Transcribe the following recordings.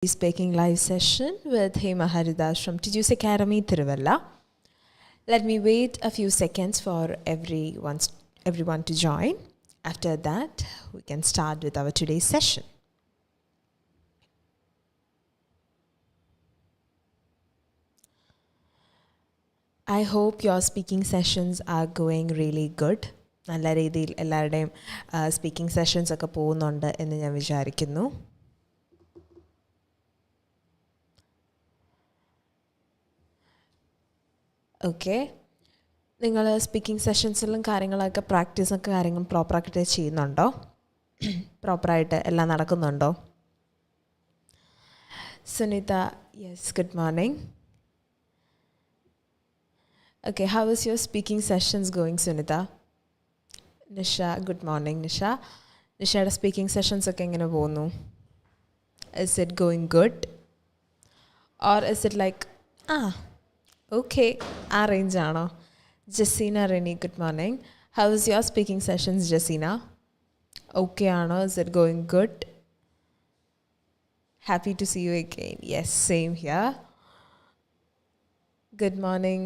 Speaking live session with Hema Haridas from Tiju's Academy, Tiruvalla. Let me wait a few seconds for everyone to join. After that, we can start with our today's session. I hope your speaking sessions are going really good. നല്ല രീതിയിൽ എല്ലാവരുടെയും speaking sessions ഒക്കെ പോകുന്നുണ്ട് എന്ന് ഞാൻ വിചാരിക്കുന്നു. Okay, നിങ്ങൾ speaking സെഷൻസിലും കാര്യങ്ങളൊക്കെ പ്രാക്ടീസൊക്കെ കാര്യങ്ങൾ പ്രോപ്പറായിട്ട് ചെയ്യുന്നുണ്ടോ? പ്രോപ്പറായിട്ട് എല്ലാം നടക്കുന്നുണ്ടോ? Sunitha, yes, good morning. Okay, how is your speaking sessions going, Sunita? Nisha, good morning, Nisha. Nishയുടെ സ്പീക്കിംഗ് സെഷൻസ് ഒക്കെ എങ്ങനെ പോകുന്നു? Is it going good? Or is it like, okay, ആ റേഞ്ച് ആണോ? Jessina Reni, good morning. How is your speaking sessions, Jessina? Okay ആണോ? Is it going good? Happy to see you again. Yes, same here. Good morning.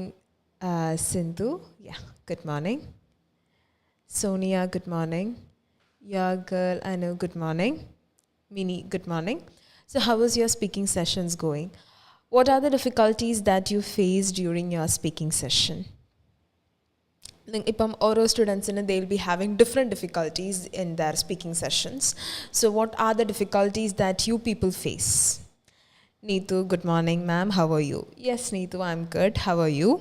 Sindhu, yeah, good morning. Sonia, good morning. Your girl, Anu, good morning. Mini, good morning. So how is your speaking sessions going? What are the difficulties that you face during your speaking session? Ipam oro students, they'll be having different difficulties in their speaking sessions. So what are the difficulties that you people face? Neetu, good morning, ma'am. How are you? Yes, Neetu, I'm good. How are you?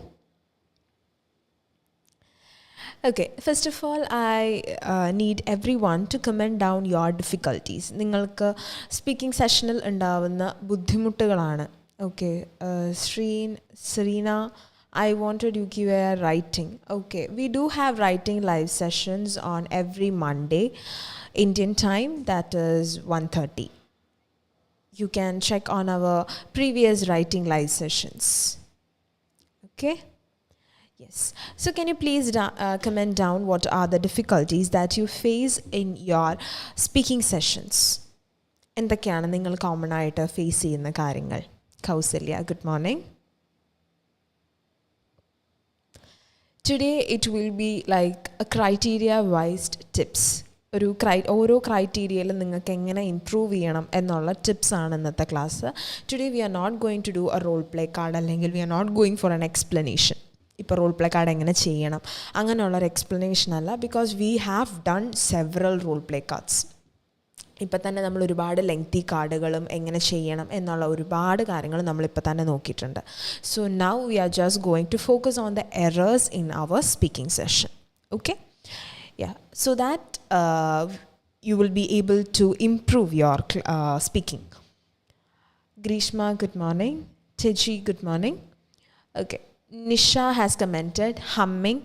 Okay, first of all, I need everyone to comment down your difficulties. നിങ്ങൾക്ക് speaking സെഷനിൽ ഉണ്ടാവുന്ന ബുദ്ധിമുട്ടുകളാണ്. Okay, Serena, I wanted you give a writing. Okay, we do have writing live sessions on every Monday, Indian time, that is 1:30. You can check on our previous writing live sessions. Okay? Yes. So can you please comment down what are the difficulties that you face in your speaking sessions? എന്തൊക്കെയാണ് നിങ്ങൾ common ആയിട്ട് face ചെയ്യുന്ന കാര്യങ്ങൾ? Kausalya, good morning. Today it will be like a criteria based tips. ഓരോ ക്രൈറ്റീരിയയിലും നിങ്ങൾക്ക് എങ്ങനെ improve ചെയ്യണം എന്നുള്ള ടിപ്സ് ആണ് ഇന്നത്തെ class. Today we are not going to do a role play card, അല്ലെങ്കിൽ we are not going for an explanation. ഇപ്പോൾ role play card എങ്ങനെ ചെയ്യണം അങ്ങനെയുള്ളൊരു എക്സ്പ്ലനേഷൻ അല്ല, because we have done several role play cards. ഇപ്പം തന്നെ നമ്മൾ ഒരുപാട് ലെങ്തി കാർഡുകളും എങ്ങനെ ചെയ്യണം എന്നുള്ള ഒരുപാട് കാര്യങ്ങൾ നമ്മളിപ്പോൾ തന്നെ നോക്കിയിട്ടുണ്ട്. So now we are just going to focus on the errors in our speaking session. Okay, yeah, so that you will be able to improve your speaking. Grishma, good morning. Tiji, good morning. Okay, Nisha has commented humming,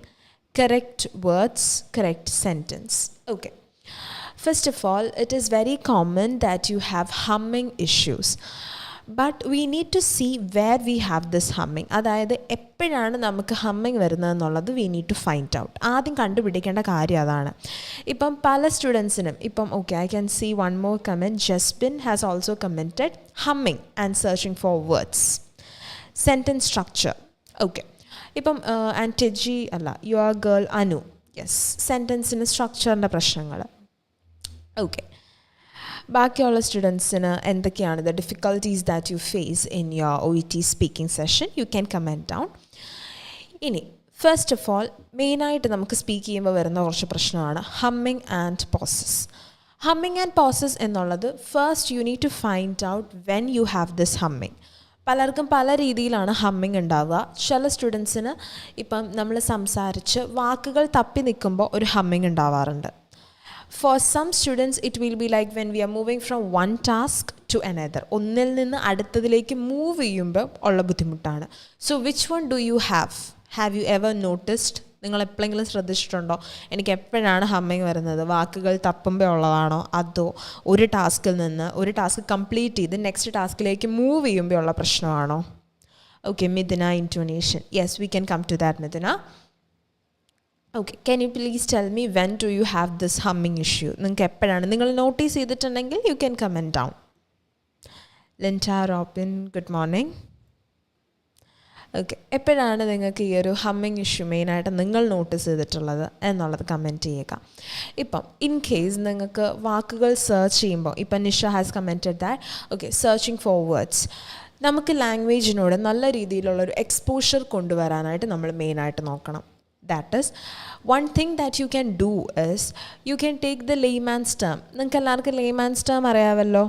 correct words, correct sentence. Okay, first of all, it is very common that you have humming issues, but we need to see where we have this humming. അതായത് എപ്പോഴാണ് നമുക്ക് humming വരുന്നതെന്നുള്ളത് V need to find out. ആദ്യം കണ്ടുപിടിക്കേണ്ട കാര്യം അതാണ്. ഇപ്പം പല സ്റ്റുഡൻസിനും ഇപ്പം okay, I can see one more comment. Jasbin has also commented humming and searching for words, sentence structure. Okay, ഇപ്പം ആൻഡ് ടെജി അല്ല, യുവർ ഗേൾ അനു, യെസ്, സെൻറ്റൻസിന് സ്ട്രക്ചറിൻ്റെ പ്രശ്നങ്ങൾ. ഓക്കെ, ബാക്കിയുള്ള സ്റ്റുഡൻസിന് എന്തൊക്കെയാണ് the difficulties that you face in your OET speaking session? U can comment down. ഇനി first of all മെയിനായിട്ട് നമുക്ക് speak ചെയ്യുമ്പോൾ വരുന്ന കുറച്ച് പ്രശ്നമാണ് humming and pauses. Humming and pauses എന്നുള്ളത് first you need to find out when you have this humming. പലർക്കും പല രീതിയിലാണ് ഹമ്മിങ് ഉണ്ടാവുക. ചില സ്റ്റുഡൻസിന് ഇപ്പം നമ്മൾ സംസാരിച്ച് വാക്കുകൾ തപ്പി നിൽക്കുമ്പോൾ ഒരു ഹമ്മിങ് ഉണ്ടാവാറുണ്ട്. For some students it will be like when we are moving from one task to another. ഒന്നിൽ നിന്ന് അടുത്തതിലേക്ക് മൂവ് ചെയ്യുമ്പോൾ ഉള്ള ബുദ്ധിമുട്ടാണ്. So which one do you have? Have you ever noticed? നിങ്ങൾ എപ്പോഴെങ്കിലും ശ്രദ്ധിച്ചിട്ടുണ്ടോ എനിക്ക് എപ്പോഴാണ് ഹമ്മിങ് വരുന്നത്? വാക്കുകൾ തപ്പുമ്പോൾ ഉള്ളതാണോ, അതോ ഒരു ടാസ്കിൽ നിന്ന് ഒരു ടാസ്ക് കംപ്ലീറ്റ് ചെയ്ത് നെക്സ്റ്റ് ടാസ്കിലേക്ക് മൂവ് ചെയ്യുമ്പോൾ ഉള്ള പ്രശ്നമാണോ? Okay, Mithuna, intonation. Yes, we can come to that, Midhuna. Okay, can you please tell me when do you have this humming issue? നിങ്ങൾക്ക് എപ്പോഴാണ് നിങ്ങൾ നോട്ടീസ് ചെയ്തിട്ടുണ്ടെങ്കിൽ you can comment down. Linta Robin good morning. Okay, എപ്പോഴാണ് നിങ്ങൾക്ക് ഈ ഒരു humming issue മെയിനായിട്ട് നിങ്ങൾ നോട്ടീസ് ചെയ്തിട്ടുള്ളത് എന്നുള്ളത് കമൻറ്റ് ചെയ്യുക. ഇപ്പം ഇൻ കേസ് നിങ്ങൾക്ക് വാക്കുകൾ സെർച്ച് ചെയ്യുമ്പോൾ, ഇപ്പം Nisha has commented that okay searching for words, നമുക്ക് ലാംഗ്വേജിനോട് നല്ല രീതിയിലുള്ളൊരു എക്സ്പോഷർ കൊണ്ടുവരാനായിട്ട് നമ്മൾ മെയിനായിട്ട് നോക്കണം. That is, one thing that you can do is you can take the layman's term. നിങ്ങൾക്ക് എല്ലാവർക്കും layman's term അറിയാമല്ലോ.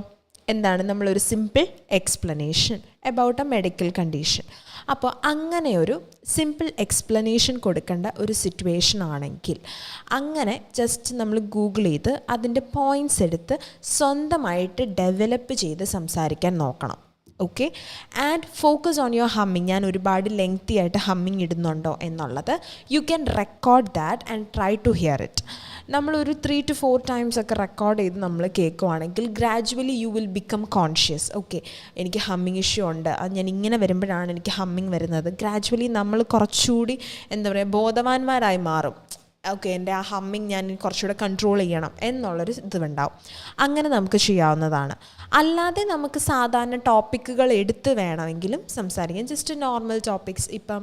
എന്താണ്? നമ്മളൊരു simple explanation about A medical condition. അപ്പോൾ അങ്ങനെ ഒരു സിമ്പിൾ എക്സ്പ്ലനേഷൻ കൊടുക്കേണ്ട ഒരു സിറ്റുവേഷൻ ആണെങ്കിൽ അങ്ങനെ ജസ്റ്റ് നമ്മൾ ഗൂഗിൾ ചെയ്ത് അതിൻ്റെ പോയിൻറ്റ്സ് എടുത്ത് സ്വന്തമായിട്ട് ഡെവലപ്പ് ചെയ്ത് സംസാരിക്കാൻ നോക്കണം. Okay, and focus on your humming. ഞാൻ ഒരുപാട് ലെങ്തി ആയിട്ട് ഹമ്മിങ് ഇടുന്നുണ്ടോ എന്നുള്ളത് you can record that and try to hear it. നമ്മളൊരു 3 to 4 times ഒക്കെ റെക്കോർഡ് ചെയ്ത് നമ്മൾ കേൾക്കുവാണെങ്കിൽ gradually you will become conscious. Okay, എനിക്ക് ഹമ്മിങ് ഇഷ്യൂ ഉണ്ട്, അത് ഞാൻ ഇങ്ങനെ വരുമ്പോഴാണ് എനിക്ക് ഹമ്മിങ് വരുന്നത്. ഗ്രാജുവലി നമ്മൾ കുറച്ചുകൂടി എന്താ പറയുക ബോധവാന്മാരായി മാറും. ഓക്കെ, എൻ്റെ ആ ഹമ്മിങ് ഞാൻ കുറച്ചുകൂടെ കൺട്രോൾ ചെയ്യണം എന്നുള്ളൊരു ഇതുണ്ടാവും. അങ്ങനെ നമുക്ക് ചെയ്യാവുന്നതാണ്. അല്ലാതെ നമുക്ക് സാധാരണ ടോപ്പിക്കുകൾ എടുത്ത് വേണമെങ്കിലും സംസാരിക്കാം. Just normal topics. ഇപ്പം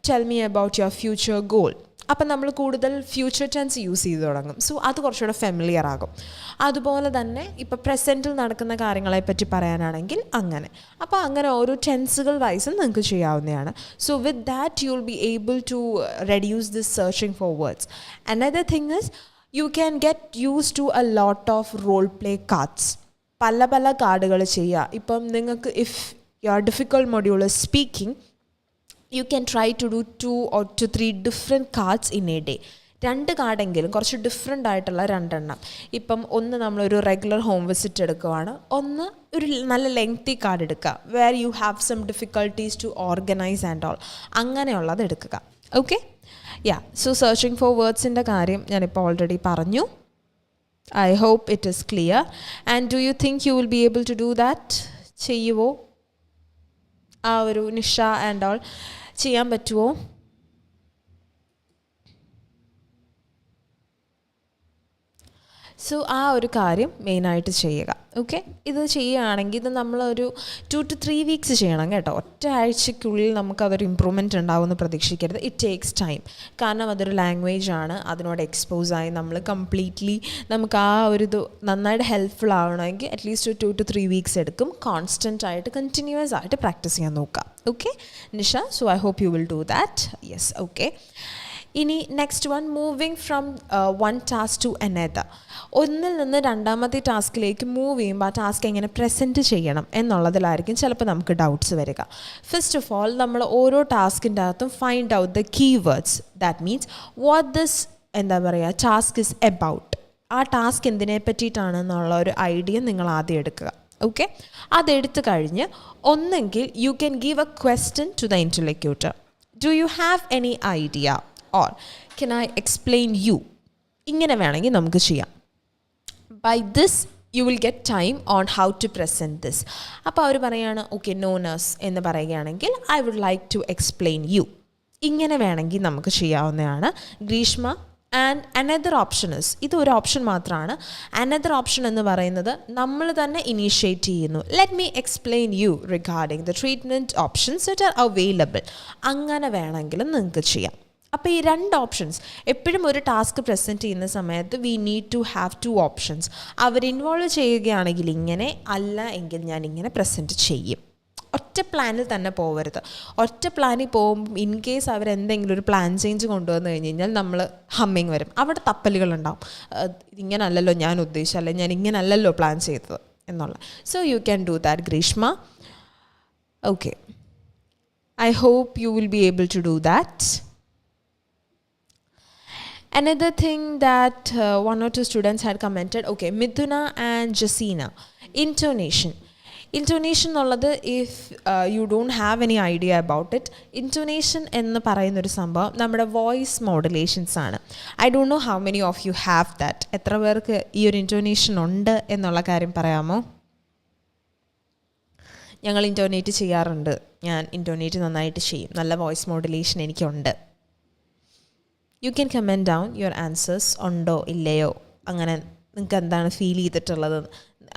tell me about your future goal. അപ്പം നമ്മൾ കൂടുതൽ ഫ്യൂച്ചർ ടെൻസ് യൂസ് ചെയ്ത് തുടങ്ങും. സോ അത് കുറച്ചുകൂടെ ഫെമിലിയർ ആകും. അതുപോലെ തന്നെ ഇപ്പോൾ പ്രസൻറ്റിൽ നടക്കുന്ന കാര്യങ്ങളെപ്പറ്റി പറയാനാണെങ്കിൽ അങ്ങനെ. അപ്പോൾ അങ്ങനെ ഓരോ ടെൻസുകൾ വൈസും നിങ്ങൾക്ക് ചെയ്യാവുന്നതാണ്. So with that you will be able to reduce this searching for words. Another thing is you can get use to a lot of role play cards. പല പല കാർഡുകൾ ചെയ്യുക. ഇപ്പം നിങ്ങൾക്ക് if your difficult module is speaking, you can try to do 2 or 3 different cards in a day. 2 കാർഡെങ്കിലും കുറച്ച് different ആയിട്ടുള്ള 2 എണ്ണം. ഇപ്പം ഒന്ന് നമ്മളൊരു റെഗുലർ ഹോം വിസിറ്റ് എടുക്കുവാണ്, ഒന്ന് ഒരു നല്ല ലെങ്തി കാർഡ് എടുക്കുക where you have some difficulties to organise and all. അങ്ങനെയുള്ളത് എടുക്കുക. Okay, ya. So searching for വേർഡ്സിൻ്റെ കാര്യം ഞാനിപ്പോൾ ഓൾറെഡി പറഞ്ഞു. I hope it is clear. And do you think you will be able to do that? ചെയ്യുമോ? ആ ഒരു Nisha and all ചെയ്യാൻ പറ്റുമോ? സോ ആ ഒരു കാര്യം മെയിനായിട്ട് ചെയ്യുക. ഓക്കെ, ഇത് ചെയ്യുകയാണെങ്കിൽ ഇത് നമ്മളൊരു 2 to 3 weeks ചെയ്യണം കേട്ടോ. ഒറ്റ ആഴ്ചയ്ക്കുള്ളിൽ നമുക്കതൊരു ഇമ്പ്രൂവ്മെൻറ്റ് ഉണ്ടാവുമെന്ന് പ്രതീക്ഷിക്കരുത്. It takes time. കാരണം അതൊരു ലാംഗ്വേജ് ആണ്. അതിനോട് എക്സ്പോസായി നമ്മൾ കംപ്ലീറ്റ്ലി നമുക്ക് ആ ഒരു ഇത് നന്നായിട്ട് ഹെൽപ്ഫുൾ ആവണമെങ്കിൽ അറ്റ്ലീസ്റ്റ് ഒരു 2 to 3 weeks എടുക്കും. കോൺസ്റ്റൻ്റ് ആയിട്ട് കണ്ടിന്യൂസ് ആയിട്ട് പ്രാക്ടീസ് ചെയ്യാൻ നോക്കുക. Okay Nisha, so I hope you will do that. Yes, okay. ഇനി next one, moving from one task to another. ഒന്നിൽ നിന്ന് രണ്ടാമത്തെ ടാസ്കിലേക്ക് മൂവ് ചെയ്യുമ്പോൾ ആ ടാസ്ക് എങ്ങനെ പ്രസൻറ്റ് ചെയ്യണം എന്നുള്ളതിലായിരിക്കും ചിലപ്പോൾ നമുക്ക് ഡൗട്ട്സ് വരിക. ഫസ്റ്റ് ഓഫ് ഓൾ നമ്മൾ ഓരോ ടാസ്കിൻ്റെ അകത്തും find out the keywords. That means what this എന്താ പറയുക ടാസ്ക് ഇസ് എബൌട്ട്. ആ ടാസ്ക് എന്തിനെ പറ്റിയിട്ടാണെന്നുള്ള ഒരു ഐഡിയ നിങ്ങൾ ആദ്യം എടുക്കുക. ഓക്കെ, അതെടുത്ത് കഴിഞ്ഞ് ഒന്നെങ്കിൽ you can give a question to the interlocutor. Do you have any idea or can I explain you? ഇങ്ങനെ വേണമെങ്കിൽ നമുക്ക് ചെയ്യാം. By this you will get time on how to present this. അപ്പോൾ അവർ പറയുകയാണ് ഓക്കെ നോ നഴ്സ് എന്ന് പറയുകയാണെങ്കിൽ I would like to explain you. ഇങ്ങനെ വേണമെങ്കിൽ നമുക്ക് ചെയ്യാവുന്നതാണ്. Greeshma, and another option is, ഇതൊരു ഓപ്ഷൻ മാത്രമാണ്. അനദർ ഓപ്ഷൻ എന്ന് പറയുന്നത് നമ്മൾ തന്നെ ഇനീഷ്യേറ്റ് ചെയ്യുന്നു. Let me explain you regarding the treatment options that are available. അങ്ങനെ വേണമെങ്കിലും നിങ്ങൾക്ക് ചെയ്യാം. അപ്പോൾ ഈ 2 ഓപ്ഷൻസ് എപ്പോഴും ഒരു ടാസ്ക് പ്രസൻറ്റ് ചെയ്യുന്ന സമയത്ത് we need to have 2 options. അവർ ഇൻവോൾവ് ചെയ്യുകയാണെങ്കിൽ ഇങ്ങനെ, അല്ല എങ്കിൽ ഞാൻ ഇങ്ങനെ പ്രസൻറ്റ് ചെയ്യും. ഒറ്റ പ്ലാനിൽ തന്നെ പോകരുത്. ഒറ്റ പ്ലാനിൽ പോകുമ്പോൾ ഇൻ കേസ് അവരെന്തെങ്കിലും ഒരു പ്ലാൻ ചേഞ്ച് കൊണ്ടുവന്നു കഴിഞ്ഞ് കഴിഞ്ഞാൽ നമ്മൾ ഹമ്മിങ് വരും. അവിടെ തപ്പലുകളുണ്ടാവും. ഇങ്ങനല്ലല്ലോ ഞാൻ ഉദ്ദേശിച്ചത്, അല്ലെങ്കിൽ ഞാൻ ഇങ്ങനല്ലല്ലോ പ്ലാൻ ചെയ്തത് എന്നുള്ള. So you can do that Greeshma. Okay, I hope you will be able to do that. Another thing that 1 or 2 students had commented, okay, Mithuna and Jasina, intonation. Intonation എന്നുള്ളത് if you don't have any idea about it, intonation എന്ന് പറയുന്നൊരു സംഭവം നമ്മുടെ voice modulations ആണ്. I don't know how many of you have that. എത്ര പേർക്ക് ഈ ഒരു ഇൻറ്റോനേഷൻ ഉണ്ട് എന്നുള്ള കാര്യം പറയാമോ? ഞങ്ങൾ ഇൻറ്റോനേറ്റ് ചെയ്യാറുണ്ട്. ഞാൻ ഇൻറ്റോനേറ്റ് നന്നായിട്ട് ചെയ്യും. നല്ല വോയിസ് മോഡുലേഷൻ എനിക്കുണ്ട്. U can comment down your answers. ഉണ്ടോ ഇല്ലയോ, അങ്ങനെ നിങ്ങൾക്ക് എന്താണ് ഫീൽ ചെയ്തിട്ടുള്ളത്.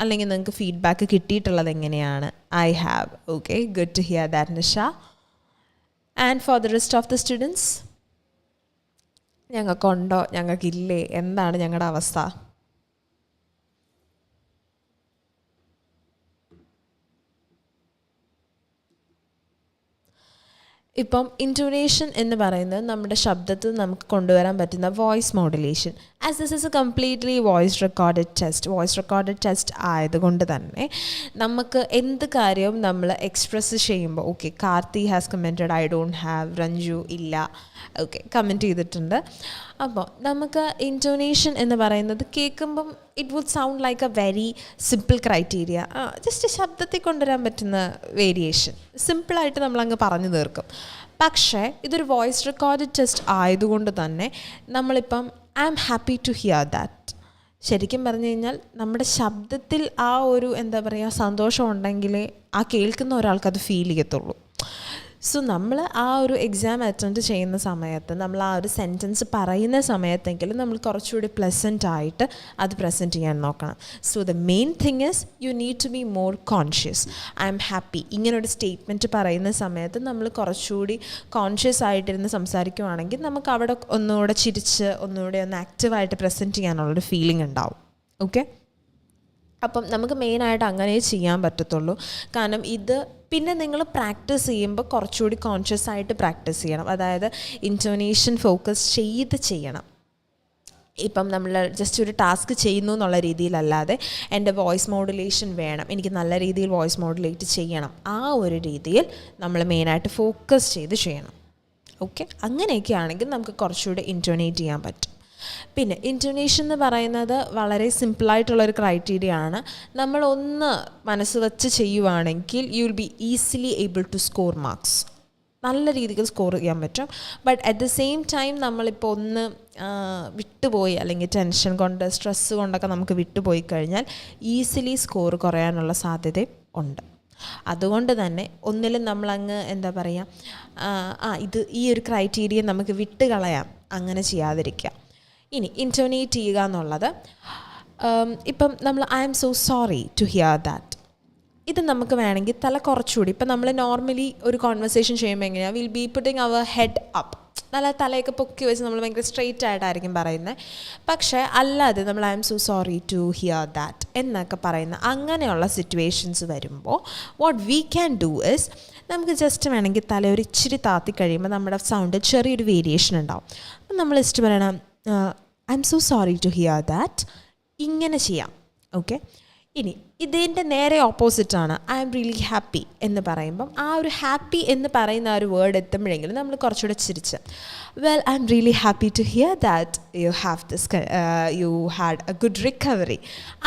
അല്ലെങ്കിൽ നിങ്ങൾക്ക് ഫീഡ്ബാക്ക് കിട്ടിയിട്ടുള്ളത് എങ്ങനെയാണ്? I have. Okay, good to hear that Nisha. And for the rest of the students, ഞങ്ങൾക്കുണ്ടോ, ഞങ്ങൾക്കില്ലേ, എന്താണ് ഞങ്ങളുടെ അവസ്ഥ? ഇപ്പം ഇൻറ്റോനേഷൻ എന്ന് പറയുന്നത് നമ്മുടെ ശബ്ദത്തിൽ നമുക്ക് കൊണ്ടുവരാൻ പറ്റുന്ന voice modulation. As this is a completely voice recorded test ആയതുകൊണ്ട് തന്നെ നമുക്ക് എന്ത് കാര്യവും നമ്മൾ എക്സ്പ്രസ് ചെയ്യുമ്പോൾ, okay Karthi has commented I don't have, Ranju ഇല്ല, ഓക്കെ കമൻറ്റ് ചെയ്തിട്ടുണ്ട്. അപ്പോൾ നമുക്ക് ഇൻറ്റോനേഷൻ എന്ന് പറയുന്നത് കേൾക്കുമ്പം it would sound like a very simple criteria. Just ശബ്ദത്തിൽ കൊണ്ടുവരാൻ പറ്റുന്ന വേരിയേഷൻ സിമ്പിളായിട്ട് നമ്മളങ്ങ് പറഞ്ഞു തീർക്കും. പക്ഷേ ഇതൊരു വോയിസ് റെക്കോർഡഡ് ടെസ്റ്റ് ആയതുകൊണ്ട് തന്നെ നമ്മളിപ്പം I am happy to hear that, ശരിക്കും പറഞ്ഞു കഴിഞ്ഞാൽ നമ്മുടെ ശബ്ദത്തിൽ ആ ഒരു എന്താ പറയുക സന്തോഷം ഉണ്ടെങ്കിലേ ആ കേൾക്കുന്ന ഒരാൾക്കത് ഫീൽ ചെയ്യത്തുള്ളൂ. സോ നമ്മൾ ആ ഒരു എക്സാം അറ്റൻഡ് ചെയ്യുന്ന സമയത്ത് നമ്മൾ ആ ഒരു സെൻറ്റൻസ് പറയുന്ന സമയത്തെങ്കിലും നമ്മൾ കുറച്ചുകൂടി പ്ലസൻ്റ് ആയിട്ട് അത് പ്രസൻറ്റ് ചെയ്യാൻ നോക്കണം. So the main thing is you need to be more conscious. I am happy ഇങ്ങനൊരു സ്റ്റേറ്റ്മെൻറ്റ് പറയുന്ന സമയത്ത് നമ്മൾ കുറച്ചുകൂടി കോൺഷ്യസ് ആയിട്ടിരുന്ന് സംസാരിക്കുകയാണെങ്കിൽ നമുക്ക് അവിടെ ഒന്നുകൂടെ ചിരിച്ച് ഒന്നുകൂടെ ഒന്ന് ആക്റ്റീവായിട്ട് പ്രസൻറ്റ് ചെയ്യാനുള്ളൊരു ഫീലിംഗ് ഉണ്ടാവും. ഓക്കെ, അപ്പം നമുക്ക് മെയിനായിട്ട് അങ്ങനെ ചെയ്യാൻ പറ്റത്തുള്ളൂ. കാരണം ഇത് പിന്നെ നിങ്ങൾ പ്രാക്ടീസ് ചെയ്യുമ്പോൾ കുറച്ചുകൂടി കോൺഷ്യസ് ആയിട്ട് പ്രാക്ടീസ് ചെയ്യണം. അതായത് ഇൻറ്റോനേഷൻ ഫോക്കസ് ചെയ്യണം. ഇപ്പം നമ്മൾ ജസ്റ്റ് ഒരു ടാസ്ക് ചെയ്യുന്നു എന്നുള്ള രീതിയിലല്ലാതെ എൻ്റെ വോയിസ് മോഡുലേഷൻ വേണം, എനിക്ക് നല്ല രീതിയിൽ വോയിസ് മോഡുലേറ്റ് ചെയ്യണം, ആ ഒരു രീതിയിൽ നമ്മൾ മെയിനായിട്ട് ഫോക്കസ് ചെയ്യണം. ഓക്കെ, അങ്ങനെയൊക്കെ ആണെങ്കിൽ നമുക്ക് കുറച്ചുകൂടി ഇൻറ്റോനേറ്റ് ചെയ്യാൻ പറ്റും. പിന്നെ ഇൻറ്റോനേഷൻ എന്ന് പറയുന്നത് വളരെ സിമ്പിളായിട്ടുള്ളൊരു ക്രൈറ്റീരിയ ആണ്. നമ്മളൊന്ന് മനസ്സ് വെച്ച് ചെയ്യുവാണെങ്കിൽ you will be easily able to score marks, നല്ല രീതിക്ക് സ്കോർ ചെയ്യാൻ പറ്റും. But at the same time നമ്മളിപ്പോൾ ഒന്ന് വിട്ടുപോയി അല്ലെങ്കിൽ ടെൻഷൻ കൊണ്ട് സ്ട്രെസ്സ് കൊണ്ടൊക്കെ നമുക്ക് വിട്ടുപോയി കഴിഞ്ഞാൽ ഈസിലി സ്കോർ കുറയാനുള്ള സാധ്യത ഉണ്ട്. അതുകൊണ്ട് തന്നെ ഒന്നിലും നമ്മളങ്ങ് എന്താ പറയുക ഈ ഒരു ക്രൈറ്റീരിയ നമുക്ക് വിട്ടുകളയാം, അങ്ങനെ ചെയ്യാതിരിക്കുക. ഇനി ഇൻറ്റോനേറ്റ് ചെയ്യുക എന്നുള്ളത്, ഇപ്പം നമ്മൾ I am so sorry to hear that, ഇത് നമുക്ക് വേണമെങ്കിൽ തല കുറച്ചുകൂടി, ഇപ്പം നമ്മൾ നോർമലി ഒരു കോൺവെർസേഷൻ ചെയ്യുമ്പോൾ എങ്ങനെയാണ് will be putting our head up, നല്ല തലയൊക്കെ പൊക്കി വെച്ച് നമ്മൾ ഭയങ്കര സ്ട്രെയിറ്റ് ആയിട്ടായിരിക്കും പറയുന്നത്. പക്ഷേ അല്ലാതെ നമ്മൾ I am so sorry to hear that എന്നൊക്കെ പറയുന്ന അങ്ങനെയുള്ള സിറ്റുവേഷൻസ് വരുമ്പോൾ what we can do is, നമുക്ക് ജസ്റ്റ് വേണമെങ്കിൽ തല ഒരു ഇച്ചിരി താത്തി കഴിയുമ്പോൾ നമ്മുടെ സൗണ്ട് ചെറിയൊരു വേരിയേഷൻ ഉണ്ടാവും. അപ്പം നമ്മൾ ജസ്റ്റ് പറയണം I M so sorry to hear that, ഇങ്ങനെ ചെയ്യാം. ഓക്കെ, ഇനി ഇതിൻ്റെ നേരെ ഓപ്പോസിറ്റാണ് ഐ ആം റിയലി ഹാപ്പി എന്ന് പറയുമ്പം ആ ഒരു ഹാപ്പി എന്ന് പറയുന്ന ആ ഒരു വേർഡ് എത്തുമ്പോഴെങ്കിലും നമ്മൾ കുറച്ചുകൂടെ ചിരിച്ച് well I am really happy to hear that you had a good recovery,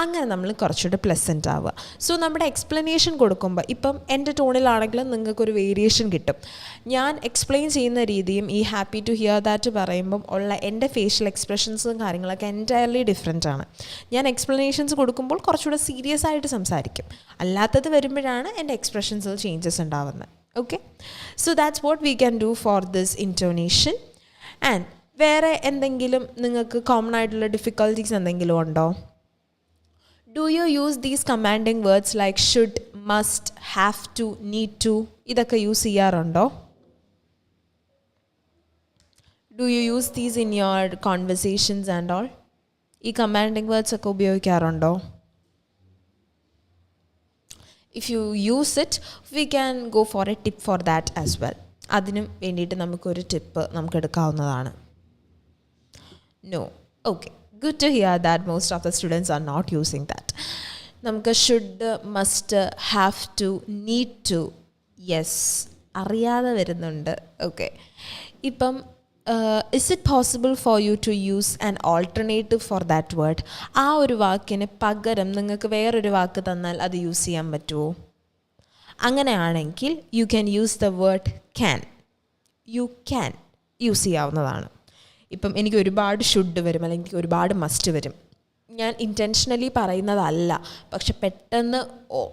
അങ്ങനെ നമ്മൾ കുറച്ചുകൂടെ പ്ലസൻ്റ് ആവുക. സോ നമ്മുടെ എക്സ്പ്ലനേഷൻ കൊടുക്കുമ്പോൾ ഇപ്പം എൻ്റെ ടോണിലാണെങ്കിലും നിങ്ങൾക്കൊരു വേരിയേഷൻ കിട്ടും. ഞാൻ എക്സ്പ്ലെയിൻ ചെയ്യുന്ന രീതിയും ഈ ഹാപ്പി ടു ഹിയർ ദാറ്റ് പറയുമ്പം ഉള്ള എൻ്റെ ഫേഷ്യൽ എക്സ്പ്രഷൻസും കാര്യങ്ങളൊക്കെ എൻറ്റയർലി ഡിഫറെൻ്റ് ആണ്. ഞാൻ എക്സ്പ്ലനേഷൻസ് കൊടുക്കുമ്പോൾ കുറച്ചുകൂടെ സീരിയസ് ആയിട്ട് സംസാരിക്കും, അല്ലാത്തത് വരുമ്പോഴാണ് എൻ്റെ എക്സ്പ്രഷൻസിൽ ചേഞ്ചസ് ഉണ്ടാവുന്നത്. Okay, so that's what we can do for this intonation. And വേറെ എന്തെങ്കിലും നിങ്ങൾക്ക് കോമൺ ആയിട്ടുള്ള ഡിഫിക്കൽട്ടീസ് എന്തെങ്കിലും ഉണ്ടോ? Do you use these commanding words like should, must, have to, need to, ഇതൊക്കെ യൂസ് ചെയ്യാറുണ്ടോ? Do you use these in your conversations and all? ഈ commanding words ഒക്കെ ഉപയോഗിക്കാറുണ്ടോ? If you use it, we can go for a tip for that as well. അതിനും വേണ്ടിയിട്ട് നമുക്കൊരു tip നമുക്ക് എടുക്കാവുന്നതാണ്. No. Okay. Good to hear that most of the students are not using that. നമുക്ക് should, must, have to, need to. Yes. അറിയാതെ വരുന്നുണ്ട്. Okay. ഇപ്പം is it possible for you to use an alternative for that word? ആ ഒരു വാക്കിന് പകരം നിങ്ങൾക്ക് വേറൊരു വാക്ക് തന്നാൽ അത് യൂസ് ചെയ്യാൻ പറ്റുമോ? അങ്ങനെയാണെങ്കിൽ U can use the word can. U can use ചെയ്യാവുന്നതാണ്. ഇപ്പം എനിക്ക് ഒരുപാട് ഷുഡ് വരും, അല്ലെങ്കിൽ എനിക്ക് ഒരുപാട് മസ്റ്റ് വരും. ഞാൻ ഇൻറ്റൻഷനലി പറയുന്നതല്ല, പക്ഷെ പെട്ടെന്ന്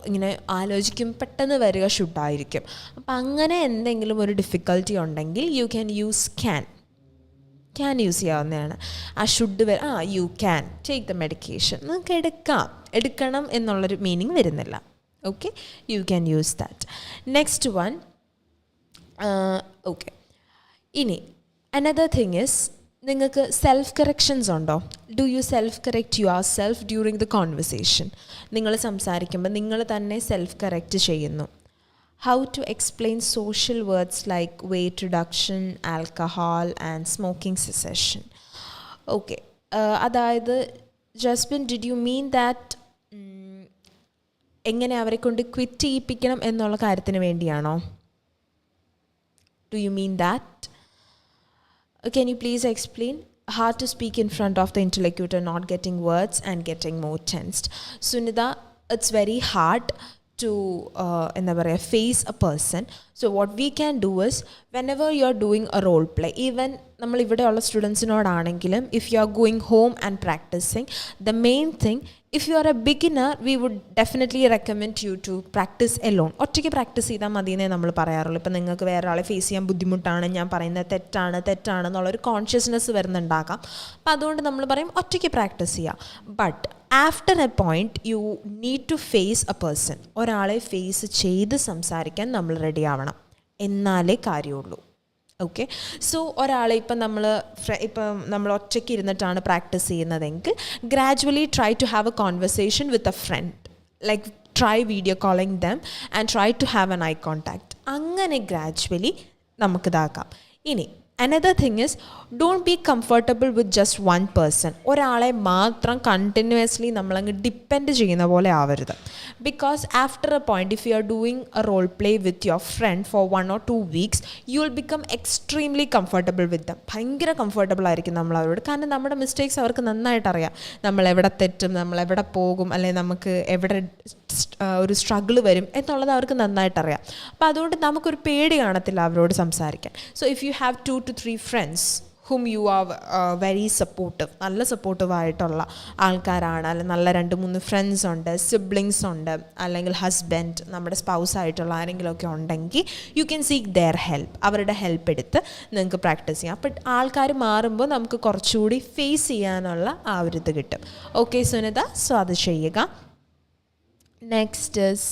ഇങ്ങനെ ആലോചിക്കും, പെട്ടെന്ന് വരിക ഷുഡായിരിക്കും. അപ്പം അങ്ങനെ എന്തെങ്കിലും ഒരു ഡിഫിക്കൽട്ടി ഉണ്ടെങ്കിൽ you can use can. Can use ചെയ്യാവുന്നതാണ്. Ah should you can take the medication, നിങ്ങൾക്ക് എടുക്കണം എന്നുള്ളൊരു മീനിങ് വരുന്നില്ല. Okay, you can use that. Next one, okay. ഇനി അനദർ തിങ് ഇസ്, നിങ്ങൾക്ക് സെൽഫ് കറക്ഷൻസ് ഉണ്ടോ? Do you self correct yourself during the conversation? നിങ്ങൾ സംസാരിക്കുമ്പോൾ നിങ്ങൾ തന്നെ സെൽഫ് കറക്റ്റ് ചെയ്യുന്നു. How to explain social words like weight reduction, alcohol and smoking cessation. Okay, അതായത് Jasbin, did you mean that എങ്ങനെ അവരെ കൊണ്ട് ക്വിറ്റ് ചെയ്യിപ്പിക്കണം എന്നുള്ള കാര്യത്തിന് വേണ്ടിയാണോ? Do you mean that? Can you please explain? Hard to speak in front of the interlocutor, not getting words and getting more tensed. Sunitha, it's very hard to face a person. So what we can do is, whenever you're doing a role play, even നമ്മൾ ഇവിടെയുള്ള സ്റ്റുഡൻസിനോടാണെങ്കിലും, if you are going home and practicing, the main thing, if you are a beginner, we would definitely recommend you to practice alone. ഒറ്റയ്ക്ക് practice ചെയ്താൽ മതിയെന്നേ നമ്മൾ പറയാറുള്ളൂ. ഇപ്പം നിങ്ങൾക്ക് വേറെ ആളെ face ചെയ്യാൻ ബുദ്ധിമുട്ടാണ്, ഞാൻ പറയുന്നത് തെറ്റാണെന്നുള്ളൊരു കോൺഷ്യസ്നെസ് വരുന്നുണ്ടാകാം. അപ്പം അതുകൊണ്ട് നമ്മൾ പറയും ഒറ്റയ്ക്ക് പ്രാക്ടീസ് ചെയ്യാം. But after a point you need to face a person. ഒരാളെ ഫേസ് ചെയ്ത് സംസാരിക്കാൻ നമ്മൾ റെഡി ആവണം, എന്നാലേ കാര്യമുള്ളൂ. ഓക്കെ, സോ ഒരാളെ ഇപ്പം നമ്മൾ ഒറ്റയ്ക്ക് ഇരുന്നിട്ടാണ് പ്രാക്ടീസ് ചെയ്യുന്നതെങ്കിൽ, gradually try to have a conversation with a friend, like try video calling them and try to have an eye contact. അങ്ങനെ ഗ്രാജുവലി നമുക്കിതാക്കാം. ഇനി another thing is, don't be comfortable with just one person. ഒരാളെ മാത്രം continuously നമ്മളങ്ങ് depend ചെയ്യുന്ന പോലെ ആവരുത്. Because after a point, if you are doing a role play with your friend for 1 or 2 weeks, you will become extremely comfortable with them. ഭയങ്കര comfortable ആയിരിക്കും നമ്മൾ അവരോട്. കാരണം നമ്മുടെ മിസ്റ്റേക്സ് അവർക്ക് നന്നായിട്ട് അറിയാം. നമ്മളെവിടെ തെറ്റും, നമ്മളെവിടെ പോകും, അല്ലെങ്കിൽ നമുക്ക് എവിടെ ഒരു സ്ട്രഗിൾ വരും എന്നുള്ളത് അവർക്ക് നന്നായിട്ട് അറിയാം. അപ്പോൾ അതുകൊണ്ട് നമുക്കൊരു പേടി കാണത്തില്ല അവരോട് സംസാരിക്കാൻ. So if you have 2 to 3 friends whom you are very supportive, നല്ല സപ്പോർട്ടീവായിട്ടുള്ള ആൾക്കാരാണ്, അല്ലെങ്കിൽ നല്ല 2-3 ഫ്രണ്ട്സ് ഉണ്ട്, സിബ്ലിങ്സ് ഉണ്ട്, അല്ലെങ്കിൽ ഹസ്ബൻഡ്, നമ്മുടെ സ്പൗസായിട്ടുള്ള ആരെങ്കിലുമൊക്കെ ഉണ്ടെങ്കിൽ, you can seek their help. അവരുടെ ഹെൽപ്പ് എടുത്ത് നിങ്ങൾക്ക് പ്രാക്ടീസ് ചെയ്യാം. അപ്പം ആൾക്കാർ മാറുമ്പോൾ നമുക്ക് കുറച്ചുകൂടി ഫേസ് ചെയ്യാനുള്ള ആ ഒരു ഇത് കിട്ടും. ഓക്കെ സുനിത, സോ അത് ചെയ്യുക. Next is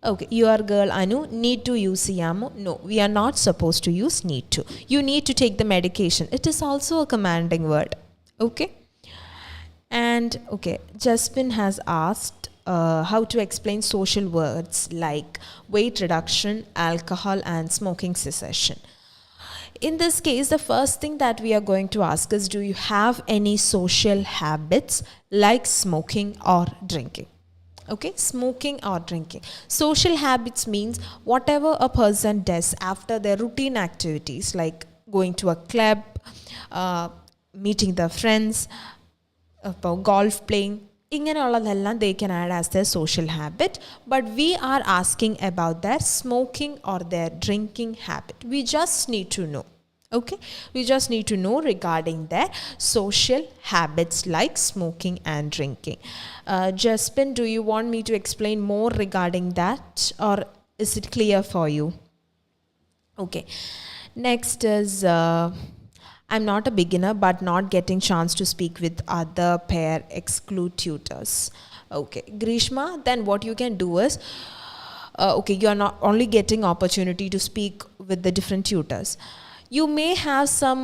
okay, your girl Anu, need to use Siyamo? No, we are not supposed to use need to. You need to take the medication. It is also a commanding word. Okay, and okay, Jaspin has asked how to explain social words like weight reduction, alcohol and smoking cessation. In this case, the first thing that we are going to ask is, do you have any social habits like smoking or drinking? Okay, smoking or drinking. Social habits means whatever a person does after their routine activities like going to a club, meeting their friends, golf playing, ഇങ്ങനെയുള്ളതെല്ലാം they can add as their social habit. But we are asking about their smoking or their drinking habit. We just need to know. Okay, we just need to know regarding their social habits like smoking and drinking. Jaspin, do you want me to explain more regarding that, or is it clear for you? Okay, next is I'm not a beginner but not getting chance to speak with other pair, exclude tutors. Okay, Grishma, then what you can do is, okay, you are not only getting opportunity to speak with the different tutors. You may have some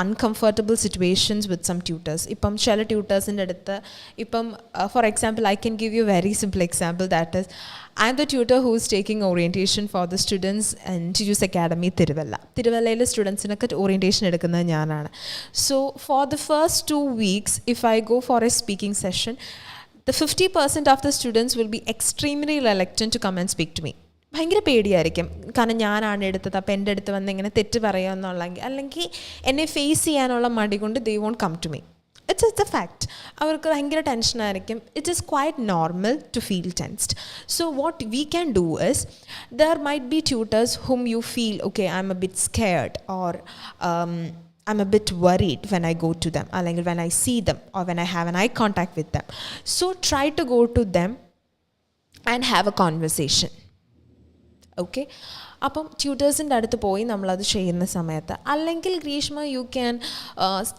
uncomfortable situations with some tutors. ഇപ്പം ചില ട്യൂട്ടേഴ്സിൻ്റെ അടുത്ത് ഇപ്പം for example, I can give you a very simple example, that is, I'm the tutor who is taking orientation for the students in Tiju's Academy, തിരുവല്ലയിലെ സ്റ്റുഡൻസിനൊക്കെ orientation എടുക്കുന്നത് ഞാനാണ്. So for the first 2 weeks, if I go for a speaking session, the 50% of the students will be extremely reluctant to come and speak to me. ഭയങ്കര പേടിയായിരിക്കും, കാരണം ഞാനാണ് എടുത്തത്, അപ്പം എൻ്റെ അടുത്ത് വന്ന് ഇങ്ങനെ തെറ്റ് പറയുമെന്നുള്ളെങ്കിൽ, അല്ലെങ്കിൽ എന്നെ ഫേസ് ചെയ്യാനുള്ള മടി കൊണ്ട് they won't come to me. It's a fact. അവർക്ക് ഭയങ്കര ടെൻഷനായിരിക്കും. It is quite normal to feel tensed. So what we can do is, there might be tutors whom you feel, okay, I'm a bit scared, or I'm a bit worried when I go to them, അല്ലെങ്കിൽ when I see them, or when I have an eye contact with them. So try to go to them and have a conversation. Okay. അപ്പം ട്യൂട്ടേഴ്സിൻ്റെ അടുത്ത് പോയി നമ്മളത് ചെയ്യുന്ന സമയത്ത്, അല്ലെങ്കിൽ Greeshma you can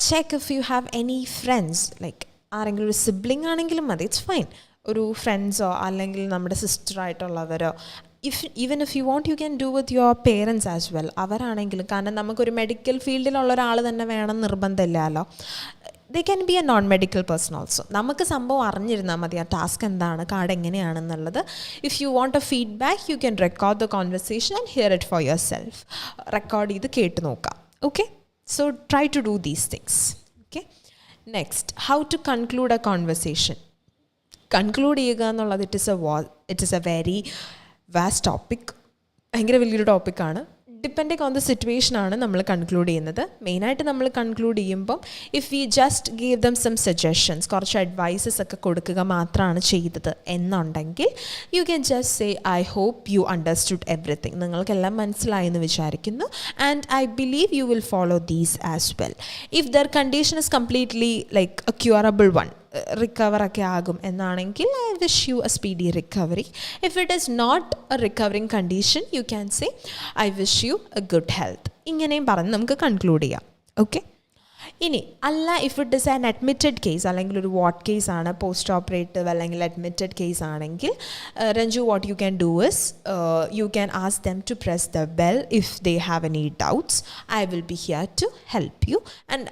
check if you have any friends, like ആരെങ്കിലും ഒരു sibling ആണെങ്കിലും മതി, ഇറ്റ്സ് ഫൈൻ. ഒരു ഫ്രണ്ട്സോ അല്ലെങ്കിൽ നമ്മുടെ സിസ്റ്ററായിട്ടുള്ളവരോ, even if you want you can do with your parents as well. അവരാണെങ്കിലും, കാരണം നമുക്കൊരു മെഡിക്കൽ ഫീൽഡിലുള്ള ഒരാൾ തന്നെ വേണം നിർബന്ധമില്ലല്ലോ. They can be a non medical person also. നമുക്ക് സംഭവം അറിഞ്ഞിരുന്നാൽ മതി ആ ടാസ്ക് എന്താണ്, കാർഡ് എങ്ങനെയാണെന്നുള്ളത്. If you want a feedback you can record the conversation and hear it for yourself. Record ചെയ്ത് കേട്ട് നോക്കാം. Okay, so try to do these things. Okay. Next, how to conclude a conversation. Conclude ചെയ്യുക എന്നുള്ളത് it is a very vast topic. ഭയങ്കര വലിയൊരു ടോപ്പിക്കാണ്. Depending on the situation ആണ് നമ്മൾ കൺക്ലൂഡ് ചെയ്യുന്നത്. മെയിനായിട്ട് നമ്മൾ കൺക്ലൂഡ് ചെയ്യുമ്പം if we just give them some suggestions, കുറച്ച് അഡ്വൈസസ് ഒക്കെ കൊടുക്കുക മാത്രമാണ് ചെയ്തത് എന്നുണ്ടെങ്കിൽ you can just say I hope you understood everything. നിങ്ങൾക്കെല്ലാം മനസ്സിലായി എന്ന് വിചാരിക്കുന്നു. And I believe you will follow these as well. If their condition is completely like a curable one, റിക്കവറൊക്കെ ആകും എന്നാണെങ്കിൽ I wish you a speedy recovery. If it is not a recovering condition you can say I wish you a good health. ഇങ്ങനെയും പറഞ്ഞ് നമുക്ക് conclude ചെയ്യാം. Okay. ഇനി അല്ല, if it is an admitted case, അല്ലെങ്കിൽ ഒരു വാർഡ് കേസ് ആണ്, post operative അല്ലെങ്കിൽ അഡ്മിറ്റഡ് കേസ് ആണെങ്കിൽ Ranju what you can do is you can ask them to press the bell if they have any doubts. I will be here to help you and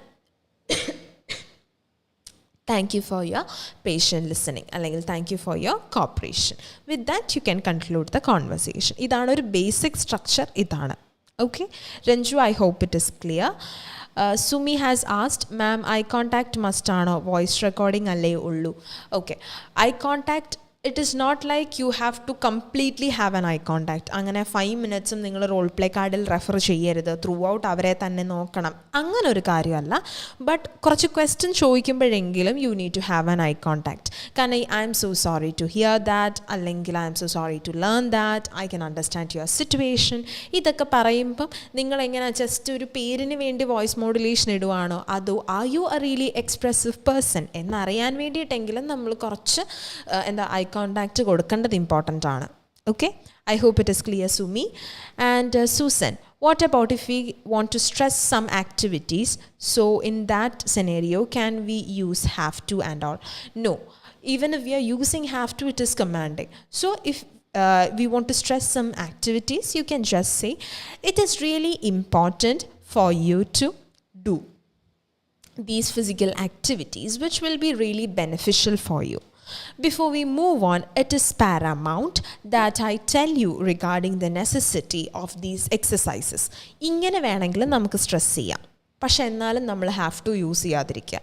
thank you for your patient listening, അല്ലെങ്കിൽ thank you for your cooperation. With that you can conclude the conversation. ഇതാണ് ഒരു basic structure. ഇതാണ്. Okay, Ranju, I hope it is clear. Sumi has asked, ma'am, eye contact must ആണോ, voice recording അല്ലേ ഉള്ളൂ? Okay, eye contact, it is not like you have to completely have an eye contact. അങ്ങനെ 5 minutes നിങ്ങൾ role play കാർഡിൽ refer ചെയ്യരുത്, throughout അവരെ തന്നെ നോക്കണം, അങ്ങനെ ഒരു കാര്യമല്ല. ബട്ട് കുറച്ച് ക്വസ്റ്റ്യൻ ചോദിക്കുമ്പോഴെങ്കിലും you need to have an eye contact. കാരണം I M so sorry to hear that, അല്ലെങ്കിൽ I M so sorry to learn that, I can understand your situation. ഇതൊക്കെ പറയുമ്പം നിങ്ങളെങ്ങനെ ജസ്റ്റ് ഒരു പേരിന് വേണ്ടി വോയിസ് മോഡുലേഷൻ ഇടുവാണോ, അതോ are you a really expressive person എന്നറിയാൻ വേണ്ടിയിട്ടെങ്കിലും നമ്മൾ കുറച്ച് ഐ കോൺടാക്റ്റ് കൊടുക്കേണ്ടത് ഇമ്പോർട്ടൻ്റ് ആണ്. Okay, I hope it is clear, Sumi. And Susan, what about if we want to stress some activities? So in that scenario, can we use have to and all? No, even if we are using have to, it is commanding. So if we want to stress some activities, you can just say, it is really important for you to do these physical activities which will be really beneficial for you. Before we move on, it is paramount that I tell you regarding the necessity of these exercises. ഇങ്ങനെ വേണമെങ്കിൽ നമുക്ക് stress ചെയ്യാം, പക്ഷെ എന്നാലും നമ്മൾ have to use ചെയ്യാതിരിക്കുക.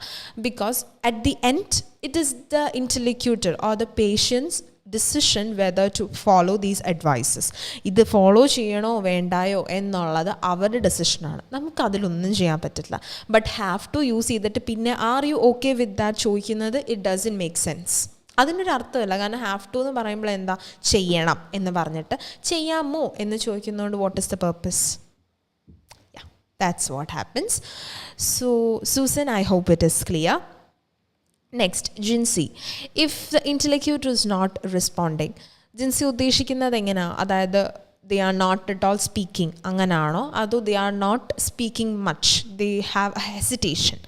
Because at the end it is the interlocutor or the patients decision whether to follow these advices. ഇത് follow ചെയ്യണോ വേണ്ടായോ എന്നുള്ളത് അവരുടെ ഡെസിഷനാണ്, നമുക്കതിലൊന്നും ചെയ്യാൻ പറ്റില്ല. ബട്ട് ഹാവ് ടു യൂസ് ചെയ്തിട്ട് പിന്നെ are you okay with that ചോദിക്കുന്നത്, ഇറ്റ് ഡസൻ മേക്ക് സെൻസ്. അതിനൊരു അർത്ഥമില്ല. കാരണം ഹാവ് ടു എന്ന് പറയുമ്പോൾ എന്താ, ചെയ്യണം എന്ന് പറഞ്ഞിട്ട് ചെയ്യാമോ എന്ന് ചോദിക്കുന്നതുകൊണ്ട് what is the purpose? That's what happens. So Susan, I hope it is clear. Next, Jinsi, if the interlocutor is not responding, Jinsi ഉദ്ദേശിക്കുന്നത് എങ്ങനെയാണ്? അതായത് they are not at all speaking അങ്ങനെയാണോ, അതോ they are not speaking much, they have a hesitation,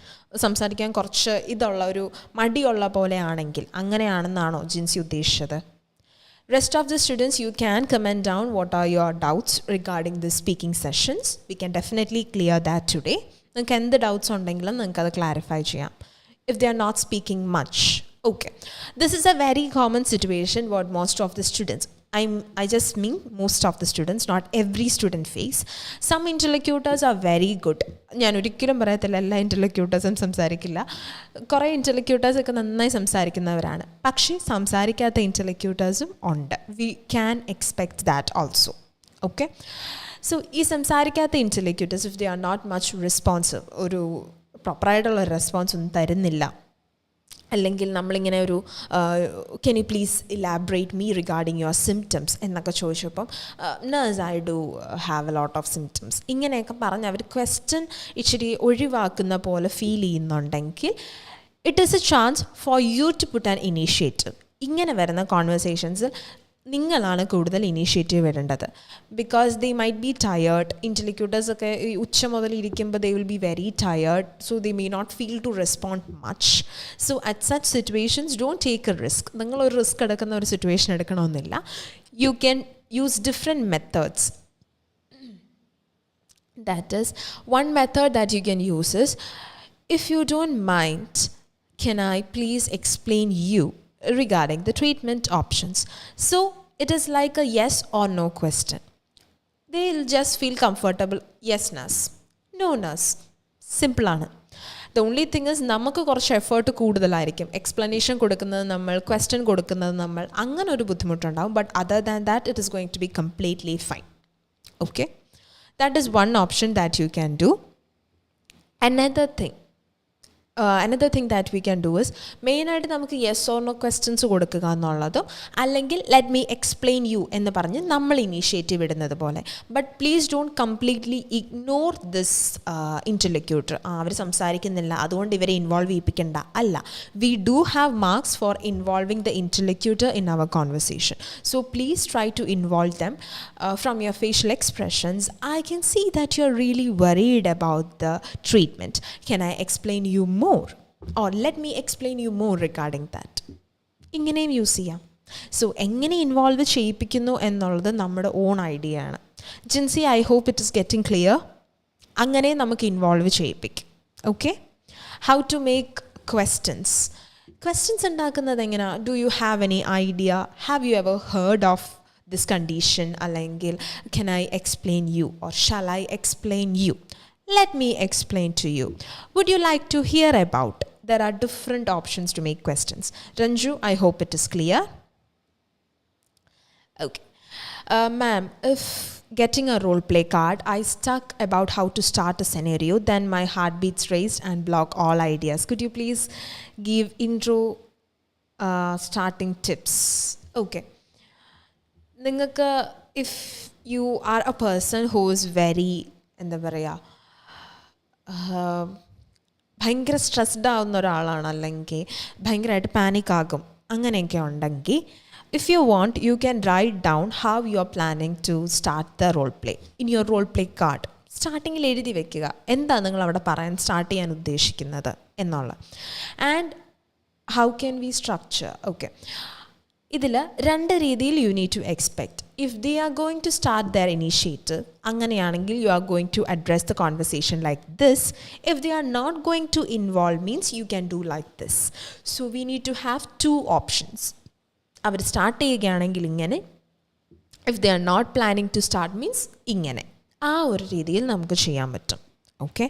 സംസാരിക്കാൻ കുറച്ച് ഇതുള്ള ഒരു മടിയുള്ള പോലെയാണെങ്കിൽ അങ്ങനെയാണെന്നാണോ ജിൻസി ഉദ്ദേശിച്ചത്? Rest of the students, you can comment down what are your doubts regarding the speaking sessions. We can definitely clear that today. നിങ്ങൾക്ക് എന്ത് doubts ഉണ്ടെങ്കിലും നിങ്ങൾക്ക് അത് ക്ലാരിഫൈ ചെയ്യാം. If they are not speaking much, okay, this is a very common situation what most of the students, I just mean most of the students, not every student face. Some interlocutors are very good. ഞാൻ ഒരിക്കലും പറയത്തില്ല എല്ലാ ഇൻ്റർലക്യൂട്ടേഴ്സും സംസാരിക്കില്ല. കുറേ ഇൻ്റർലക്യൂട്ടേഴ്സൊക്കെ നന്നായി സംസാരിക്കുന്നവരാണ്, പക്ഷേ സംസാരിക്കാത്ത ഇൻ്റർലക്യൂട്ടേഴ്സും ഉണ്ട്. We can expect that also. Okay, so ഈ സംസാരിക്കാത്ത interlocutors, if they are not much responsive, ഒരു പ്രോപ്പറായിട്ടുള്ള റെസ്പോൺസ് ഒന്നും തരുന്നില്ല, അല്ലെങ്കിൽ നമ്മളിങ്ങനെ ഒരു can you please elaborate me regarding your symptoms എന്നൊക്കെ ചോദിച്ചപ്പം nurse I do have a lot of symptoms ഇങ്ങനെയൊക്കെ പറഞ്ഞ് അവർ ക്വസ്റ്റ്യൻ ഇച്ചിരി ഒഴിവാക്കുന്ന പോലെ ഫീൽ ചെയ്യുന്നുണ്ടെങ്കിൽ it is a chance for you to put an initiative. ഇങ്ങനെ വരുന്ന കോൺവെർസേഷൻസിൽ നിങ്ങളാണ് കൂടുതൽ ഇനീഷ്യേറ്റീവ് എടുക്കേണ്ടത്. Because they might be tired. Interlocutors ഒക്കെ ഈ ഉച്ച മുതൽ ഇരിക്കുമ്പോൾ they will be very tired, so they may not feel to respond much. So at such situations don't take a risk. നിങ്ങളൊരു റിസ്ക് എടുക്കുന്ന ഒരു സിറ്റുവേഷൻ എടുക്കണമെന്നില്ല. You can use different methods. That is, one method that you can use is, if you don't mind, can I please explain you regarding the treatment options? So it is like a yes or no question. They'll just feel comfortable. Yes, nurse. No, nurse. Simple ആണ്. The only thing is നമുക്ക് കുറച്ച് effort കൂടുതലായിരിക്കും. Explanation കൊടുക്കുന്നത് നമ്മൾ, question കൊടുക്കുന്നത് നമ്മൾ, അങ്ങനെ ഒരു ബുദ്ധിമുട്ടുണ്ടാവും. But other than that it is going to be completely fine. Okay, that is one option that you can do. Another thing that we can do is, മെയിനായിട്ട് നമുക്ക് യെസ് ഓർ നോ ക്വസ്റ്റ്യൻസ് കൊടുക്കുക എന്നുള്ളതും, അല്ലെങ്കിൽ let me explain U എന്ന് പറഞ്ഞ് നമ്മൾ initiative ഇടുന്നത് പോലെ. But please don't completely ignore this interlocutor. അവർ സംസാരിക്കുന്നില്ല അതുകൊണ്ട് ഇവരെ ഇൻവോൾവ് ചെയ്യിപ്പിക്കേണ്ട, അല്ല. We do have marks for involving the interlocutor in our conversation. So please try to involve them from your facial expressions. I can see that you are really worried about the treatment. Can I explain you more? Or let me explain you more regarding that. ഇങ്ങനെയും use ചെയ്യാം. So എങ്ങനെ involve ചെയ്യിപ്പിക്കുന്നു എന്നുള്ളത് നമ്മുടെ own idea ആണ്. Jincy, I hope it is getting clear. അങ്ങനെ നമുക്ക് involve ചെയ്യിപ്പിക്കും. Okay, how to make questions ഉണ്ടാക്കുന്നത് എങ്ങനെയാണ്? Do you have any idea? Have you ever heard of this condition? അല്ലെങ്കിൽ can I explain you? Or shall I explain you? Let me explain to you. Would you like to hear about? There are different options to make questions. Ranju, I hope it is clear. Okay. Ma'am, if getting a role play card, I stuck about how to start a scenario, then my heart beats raised and block all ideas. Could you please give intro starting tips? Okay. നിങ്ങൾക്ക്, if you are a person who is very, എന്താ പറയുക, ഭയങ്കര stressed ആവുന്ന ഒരാളാണ്, അല്ലെങ്കിൽ ഭയങ്കരമായിട്ട് panic ആകും, അങ്ങനെയൊക്കെ ഉണ്ടെങ്കിൽ, if you want you can write down how you are planning to start the role play in your role play card. സ്റ്റാർട്ടിങ്ങിൽ എഴുതി വെക്കുക എന്താണ് നിങ്ങൾ അവിടെ പറയാൻ സ്റ്റാർട്ട് ചെയ്യാൻ ഉദ്ദേശിക്കുന്നത് എന്നുള്ള. And how can we structure? Okay, ഇതിൽ രണ്ട് രീതിയിൽ you need to expect. If they are going to start their initiative, അങ്ങനെയാണെങ്കിൽ you are going to address the conversation like this. If they are not going to involve means you can do like this. So we need to have two options. അവർ start ചെയ്യുകയാണെങ്കിൽ ഇങ്ങനെ, if they are not planning to start means ഇങ്ങനെ. ആ ഒരു രീതിയിൽ നമുക്ക് ചെയ്യാൻ പറ്റും. Okay,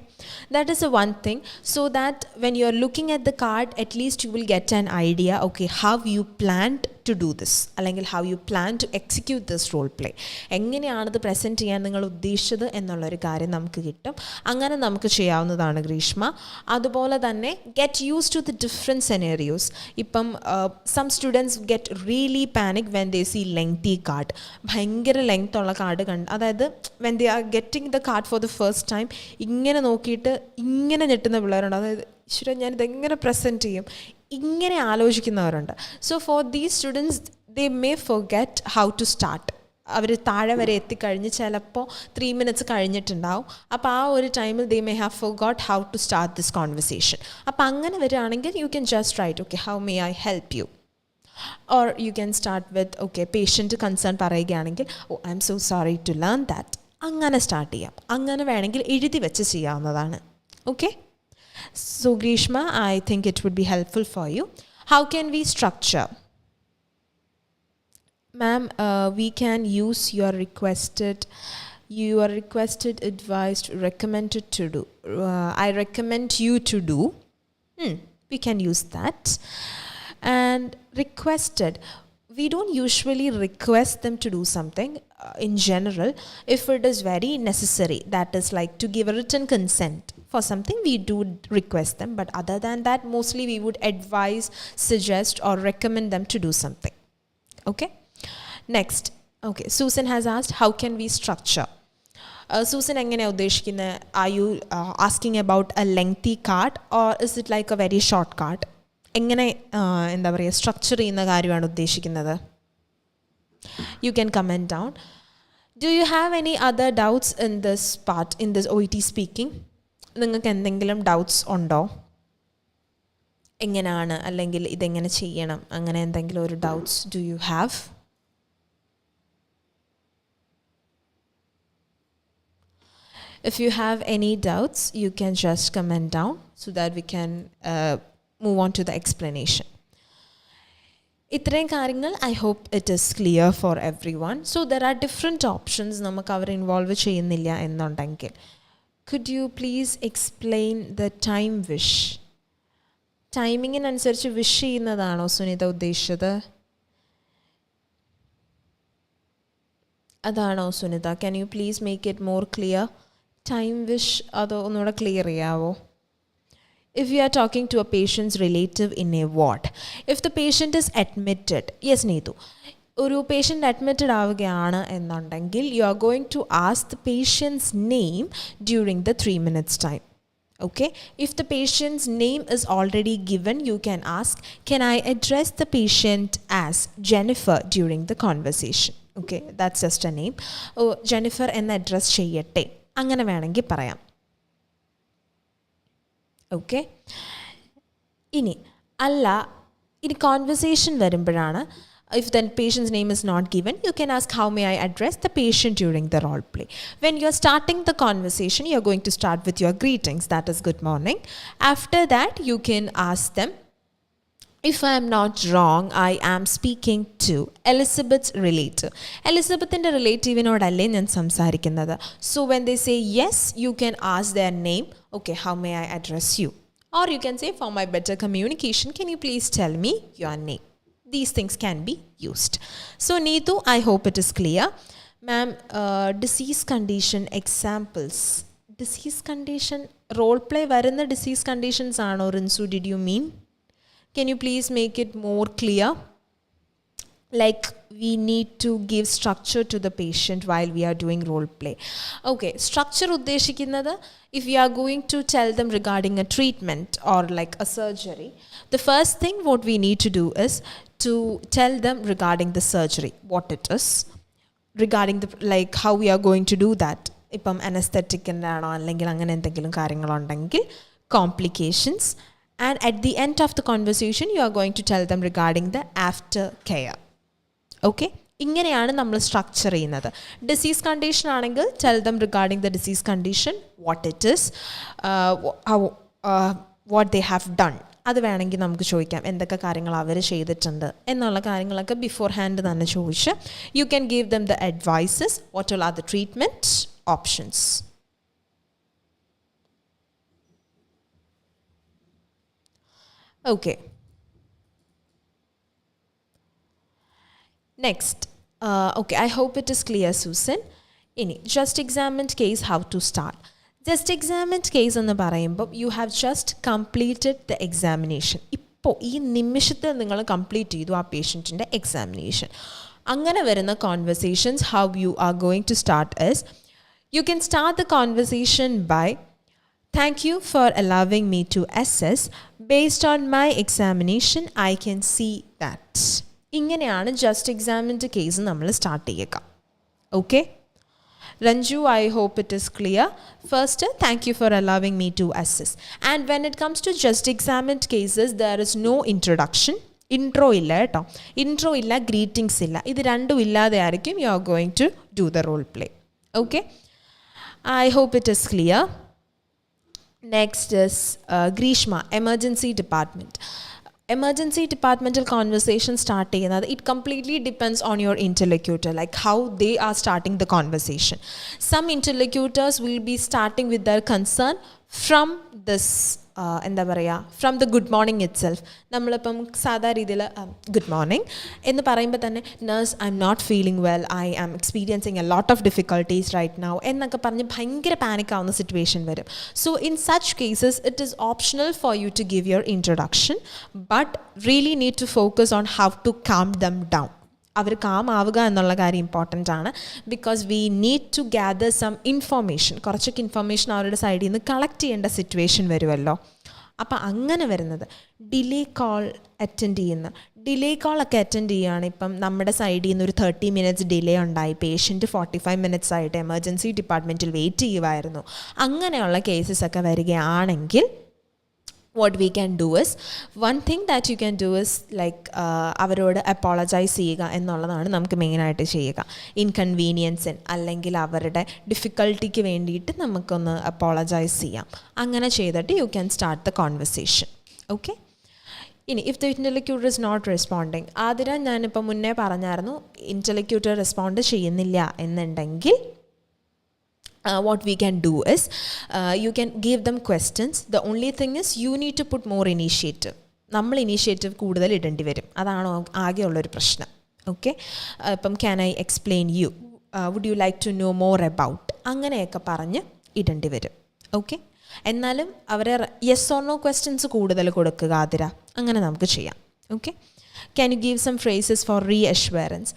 that is the one thing, so that when you are looking at the card, at least you will get an idea, okay, how you planned to do this, അല്ലെങ്കിൽ how you plan to execute this role play. എങ്ങനെയാണത് present ചെയ്യാൻ നിങ്ങൾ ഉദ്ദേശിച്ചത് എന്നുള്ളൊരു കാര്യം നമുക്ക് കിട്ടും. അങ്ങനെ നമുക്ക് ചെയ്യാവുന്നതാണ് ഗ്രീഷ്മ. അതുപോലെ തന്നെ get use to the different scenarios. ഇപ്പം some students get really panic when they see lengthy card. ഭയങ്കര ലെങ്ത് ഉള്ള കാർഡ് അതായത് when they are getting the card for the first time, ഇങ്ങനെ നോക്കിയിട്ട് ഇങ്ങനെ ഞെട്ടുന്ന പിള്ളേരുണ്ട്. അതായത് ഈശ്വര ഞാനിതെങ്ങനെ പ്രസൻറ്റ് ചെയ്യും, ഇങ്ങനെ ആലോചിക്കുന്നവരുണ്ട്. So for these students they may forget how to start. അവർ താഴെ വരെ എത്തിക്കഴിഞ്ഞ് ചിലപ്പോൾ 3 minutes കഴിഞ്ഞിട്ടുണ്ടാവും. അപ്പോൾ ആ ഒരു ടൈമിൽ they may have forgot how to start this conversation. അപ്പോൾ അങ്ങനെ വരികയാണെങ്കിൽ you can just write, okay, how may I help you? Or you can start with, okay, patient concern പറയുകയാണെങ്കിൽ, oh I M so sorry to learn that. അങ്ങനെ start ചെയ്യാം. അങ്ങനെ വേണമെങ്കിൽ എഴുതി വെച്ച് ചെയ്യാവുന്നതാണ്. Okay, so Grishma, I think it would be helpful for you. How can we structure? Ma'am, we can use your requested advised recommended to do. I recommend you to do. We can use that. And requested, we don't usually request them to do something in general. If it is very necessary, that is like to give a written consent for something, we do request them. But other than that, mostly we would advise, suggest or recommend them to do something. Okay, next. Okay, Susan has asked, how can we structure? Susan, എങ്ങനെയാണ് ഉദ്ദേശിക്കുന്നത്? Are you asking about a lengthy card or is it like a very short card? എങ്ങനെ എന്താ പറയുക structure ചെയ്യുന്ന കാര്യമാണ് ഉദ്ദേശിക്കുന്നത്? you can comment down. Do you have any other doubts in this part, in this OET speaking? നിങ്ങൾക്ക് എന്തെങ്കിലും doubts ഉണ്ടോ? എങ്ങനെയാണ് അല്ലെങ്കിൽ ഇതെങ്ങനെ ചെയ്യണം അങ്ങനെ എന്തെങ്കിലും ഒരു doubts do you have? If you have any doubts, you can just comment down so that we can move on to the explanation. ഇത്രയും കാര്യങ്ങൾ I hope it is clear for everyone. So there are different options നമുക്ക് അവർ involve ചെയ്യുന്നില്ല എന്നുണ്ടെങ്കിൽ. Could you please explain the time wish? ടൈമിങ്ങിനനുസരിച്ച് wish ചെയ്യുന്നതാണോ സുനിത ഉദ്ദേശിച്ചത്? അതാണോ Sunitha? Can you please make it more clear? Time wish അതോ ഒന്നുകൂടെ clear ചെയ്യാവോ? If you are talking to a patient's relative in a ward, if the patient is admitted, yes Neetu, ഒരു patient admitted ആവുകയാണ് എന്നുണ്ടെങ്കിൽ you are going to ask the patient's name during the 3 minutes time. Okay, if the patient's name is already given, you can ask, can I address the patient as Jennifer during the conversation? Okay, that's just a name. Oh, Jennifer എന്ന് address ചെയ്യട്ടെ അങ്ങനെ വേണമെങ്കിൽ പറയാം. Okay, ഇനി അല്ല ഇനി conversation വരുമ്പോഴാണ് if the patient's name is not given, you can ask, how may I address the patient during the role play? When you're starting the conversation, you're going to start with your greetings, that is good morning. After that, you can ask them, if I am not wrong, I am speaking to Elizabeth's relative. Elizabeth's relative inodale njan samsarikkunnathu. So when they say yes, you can ask their name. Okay, how may I address you? Or you can say, for my better communication, can you please tell me your name? These things can be used. So Neetu, I hope it is clear. Ma'am, disease condition examples. Disease condition, role play varuna disease conditions aano Rinsu, did you mean? Can you please make it more clear? Like we need to give structure to the patient while we are doing role play. Okay, structure uddeshikkunnathu, if you are going to tell them regarding a treatment or like a surgery, the first thing what we need to do is to tell them regarding the surgery, what it is, regarding the like how we are going to do that. Ippam anesthetic ennaano allengil angane endenkilum karyangalundengil complications, and at the end of the conversation you are going to tell them regarding the after care. Okay, ഇങ്ങനെയാണ് നമ്മൾ structure ചെയ്യുന്നത്. Disease condition ആണെങ്കിൽ tell them regarding the disease condition, what it is, what they have done. അത് വേണമെങ്കിൽ നമുക്ക് ചോദിക്കാം എന്തൊക്കെ കാര്യങ്ങൾ അവർ ചെയ്തിട്ടുണ്ട് എന്നുള്ള കാര്യങ്ങളൊക്കെ ബിഫോർ ഹാൻഡ് തന്നെ ചോദിച്ച് you can give them the advises, what all are the treatment options. Okay, next. Okay, I hope it is clear Susan. ഇനി just examined case, how to start. Just examined case എന്ന് പറയുമ്പോൾ you have just completed the examination. ഇപ്പോൾ ഈ നിമിഷത്തിൽ നിങ്ങൾ complete ചെയ്തു ആ പേഷ്യൻറ്റിൻ്റെ examination. അങ്ങനെ വരുന്ന conversations how you are going to start is, you can start the conversation by thank you for allowing me to assess based on my examination I can see that. ഇങ്ങനെയാണ് just എക്സാമിൻ്റെ case നമ്മൾ start ചെയ്യുക. Okay Ranju, I hope it is clear. First, thank you for allowing me to assess. And when it comes to just examined cases, there is no introduction. Intro illa ട്ടോ. Intro illa, greetings illa. ഇത് രണ്ടും ഇല്ലാതെ ആയിരിക്കും you are going to do the role play. Okay? I hope it is clear. Next is Grishma, emergency department. Emergency departmental conversation start ചെയ്യുന്നത്, it completely depends on your interlocutor, like how they are starting the conversation. Some interlocutors will be starting with their concern from this എന്താ പറയുക, from the good morning itself. നമ്മളിപ്പം സാധാ രീതിയിൽ good morning എന്ന് പറയുമ്പോൾ തന്നെ nurse I am not feeling well, I am experiencing a lot of difficulties right now എന്നൊക്കെ പറഞ്ഞ് ഭയങ്കര പാനിക് ആവുന്ന സിറ്റുവേഷൻ വരും. So in such cases it is optional for you to give your introduction, but really need to focus on how to calm them down. അവർ calm ആവുക എന്നുള്ള കാര്യം important ആണ്. Because we need to gather some information, കുറച്ചൊക്കെ information അവരുടെ സൈഡിൽ നിന്ന് collect ചെയ്യേണ്ട സിറ്റുവേഷൻ വരുമല്ലോ. അപ്പം അങ്ങനെ വരുന്നത് ഡിലേ കോൾ അറ്റൻഡ് ചെയ്യുന്ന, ഡിലേ കോളൊക്കെ അറ്റൻഡ് ചെയ്യുകയാണ്. ഇപ്പം നമ്മുടെ സൈഡിൽ നിന്ന് ഒരു 30 minutes ഡിലേ ഉണ്ടായി, പേഷ്യൻറ്റ് 45 minutes ആയിട്ട് എമർജൻസി ഡിപ്പാർട്ട്മെൻറ്റിൽ വെയിറ്റ് ചെയ്യുമായിരുന്നു. അങ്ങനെയുള്ള കേസസ് ഒക്കെ വരികയാണെങ്കിൽ what we can do is, one thing that you can do is like അവരോട് അപ്പോളജൈസ് ചെയ്യുക എന്നുള്ളതാണ് നമുക്ക് മെയിനായിട്ട് ചെയ്യുക. ഇൻകൺവീനിയൻസിന് അല്ലെങ്കിൽ അവരുടെ ഡിഫിക്കൽട്ടിക്ക് വേണ്ടിയിട്ട് നമുക്കൊന്ന് അപ്പോളജൈസ് ചെയ്യാം. അങ്ങനെ ചെയ്തിട്ട് you can start the conversation. Okay. ഇനി if the interlocutor is not responding, Athira ഞാനിപ്പോൾ മുന്നേ പറഞ്ഞായിരുന്നു, ഇൻ്റർലോക്യൂട്ടർ റെസ്പോണ്ട് ചെയ്യുന്നില്ല എന്നുണ്ടെങ്കിൽ what we can do is you can give them questions. The only thing is you need to put more initiative. നമ്മൾ initiative കൂടുതൽ ഇടേണ്ടി വരും. അതാണ് ആകെയുള്ളൊരു പ്രശ്നം. ഓക്കെ. ഇപ്പം can I explain you, would you like to know more about, അങ്ങനെയൊക്കെ പറഞ്ഞ് ഇടേണ്ടി വരും. ഓക്കെ. എന്നാലും അവരെ യെസ് ഓർ നോ ക്വസ്റ്റ്യൻസ് കൂടുതൽ കൊടുക്കുക ആതിര, അങ്ങനെ നമുക്ക് ചെയ്യാം. Okay. Can you give some phrases for reassurance.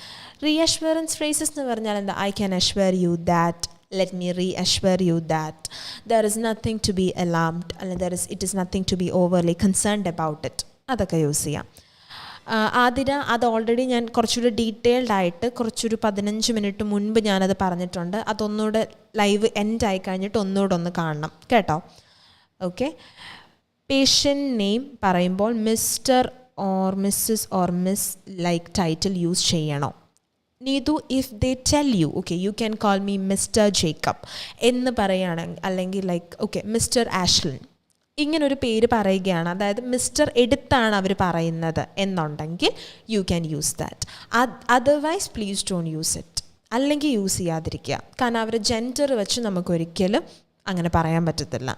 Reassurance phrases എന്ന് പറഞ്ഞാൽ എന്താ? I can assure you that, let me reassure you that there is nothing to be alarmed, and it is nothing to be overly concerned about it. അതൊക്കെ use ചെയ്യാം. ആതിര അത് already ഞാൻ കുറച്ചുകൂടി detailed ആയിട്ട് കുറച്ചൊരു 15 minute മുൻപ് ഞാനത് പറഞ്ഞിട്ടുണ്ട്. അതൊന്നുകൂടെ ലൈവ് എൻഡ് ആയി കഴിഞ്ഞിട്ട് ഒന്നുകൂടെ ഒന്ന് കാണണം കേട്ടോ. ഓക്കെ. പേഷ്യൻ്റ് നെയിം പറയുമ്പോൾ mister or missus or miss like title use ചെയ്യണോ? Neethu, if they tell you okay you can call me mister Jacob എന്ന് പറയുകയാണെങ്കിൽ, അല്ലെങ്കിൽ ലൈക്ക് ഓക്കെ മിസ്റ്റർ ആഷ്ലിൻ, ഇങ്ങനൊരു പേര് പറയുകയാണ്, അതായത് മിസ്റ്റർ എടുത്താണ് അവർ പറയുന്നത് എന്നുണ്ടെങ്കിൽ you can use that. Otherwise please don't use it. അല്ലെങ്കിൽ യൂസ് ചെയ്യാതിരിക്കുക. കാരണം അവരെ ജെൻഡർ വെച്ച് നമുക്കൊരിക്കലും അങ്ങനെ പറയാൻ പറ്റത്തില്ല.